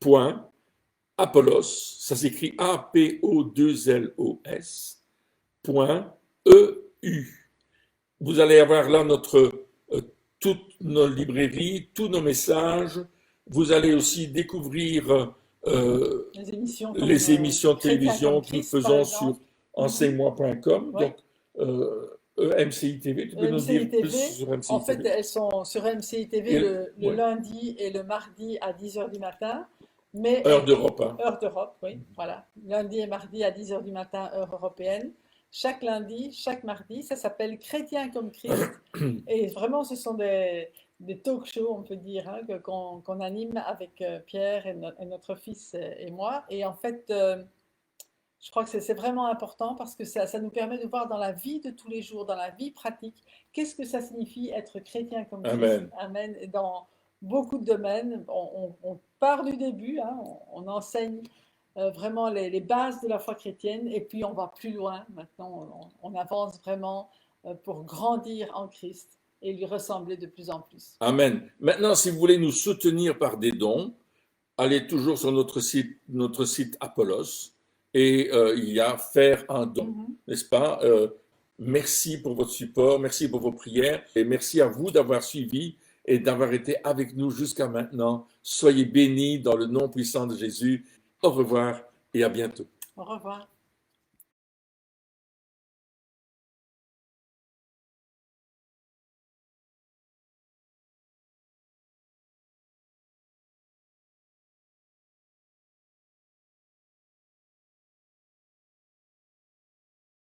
www.apollos, ça s'écrit apollos.eu. Vous allez avoir là toutes nos librairies, tous nos messages. Vous allez aussi découvrir les émissions de télévision que nous faisons sur enseigne-moi.com. Oui. Donc, MCI TV, tu peux nous dire MCI TV, plus sur MCI en fait, TV? elles sont sur MCI TV Et- le ouais. lundi et le mardi à 10h du matin. Mais Heure d'Europe. Hein. Heure d'Europe, oui, voilà. Lundi et mardi à 10h du matin, heure européenne. Chaque lundi, chaque mardi, ça s'appelle Chrétien comme Christ. Et vraiment, ce sont des talk shows, on peut dire, hein, qu'on anime avec Pierre et notre fils et moi. Et en fait, je crois que c'est vraiment important parce que ça nous permet de voir dans la vie de tous les jours, dans la vie pratique, qu'est-ce que ça signifie être chrétien comme Christ. Amen. Amen. Et dans beaucoup de domaines, on part du début, hein, on enseigne vraiment les bases de la foi chrétienne et puis on va plus loin. Maintenant, on avance vraiment pour grandir en Christ et lui ressembler de plus en plus. Amen. Maintenant, si vous voulez nous soutenir par des dons, allez toujours sur notre site Apollos et il y a faire un don, Mhm. n'est-ce pas? Merci pour votre support, merci pour vos prières et merci à vous d'avoir suivi et d'avoir été avec nous jusqu'à maintenant. Soyez bénis dans le nom puissant de Jésus. Au revoir et à bientôt. Au revoir.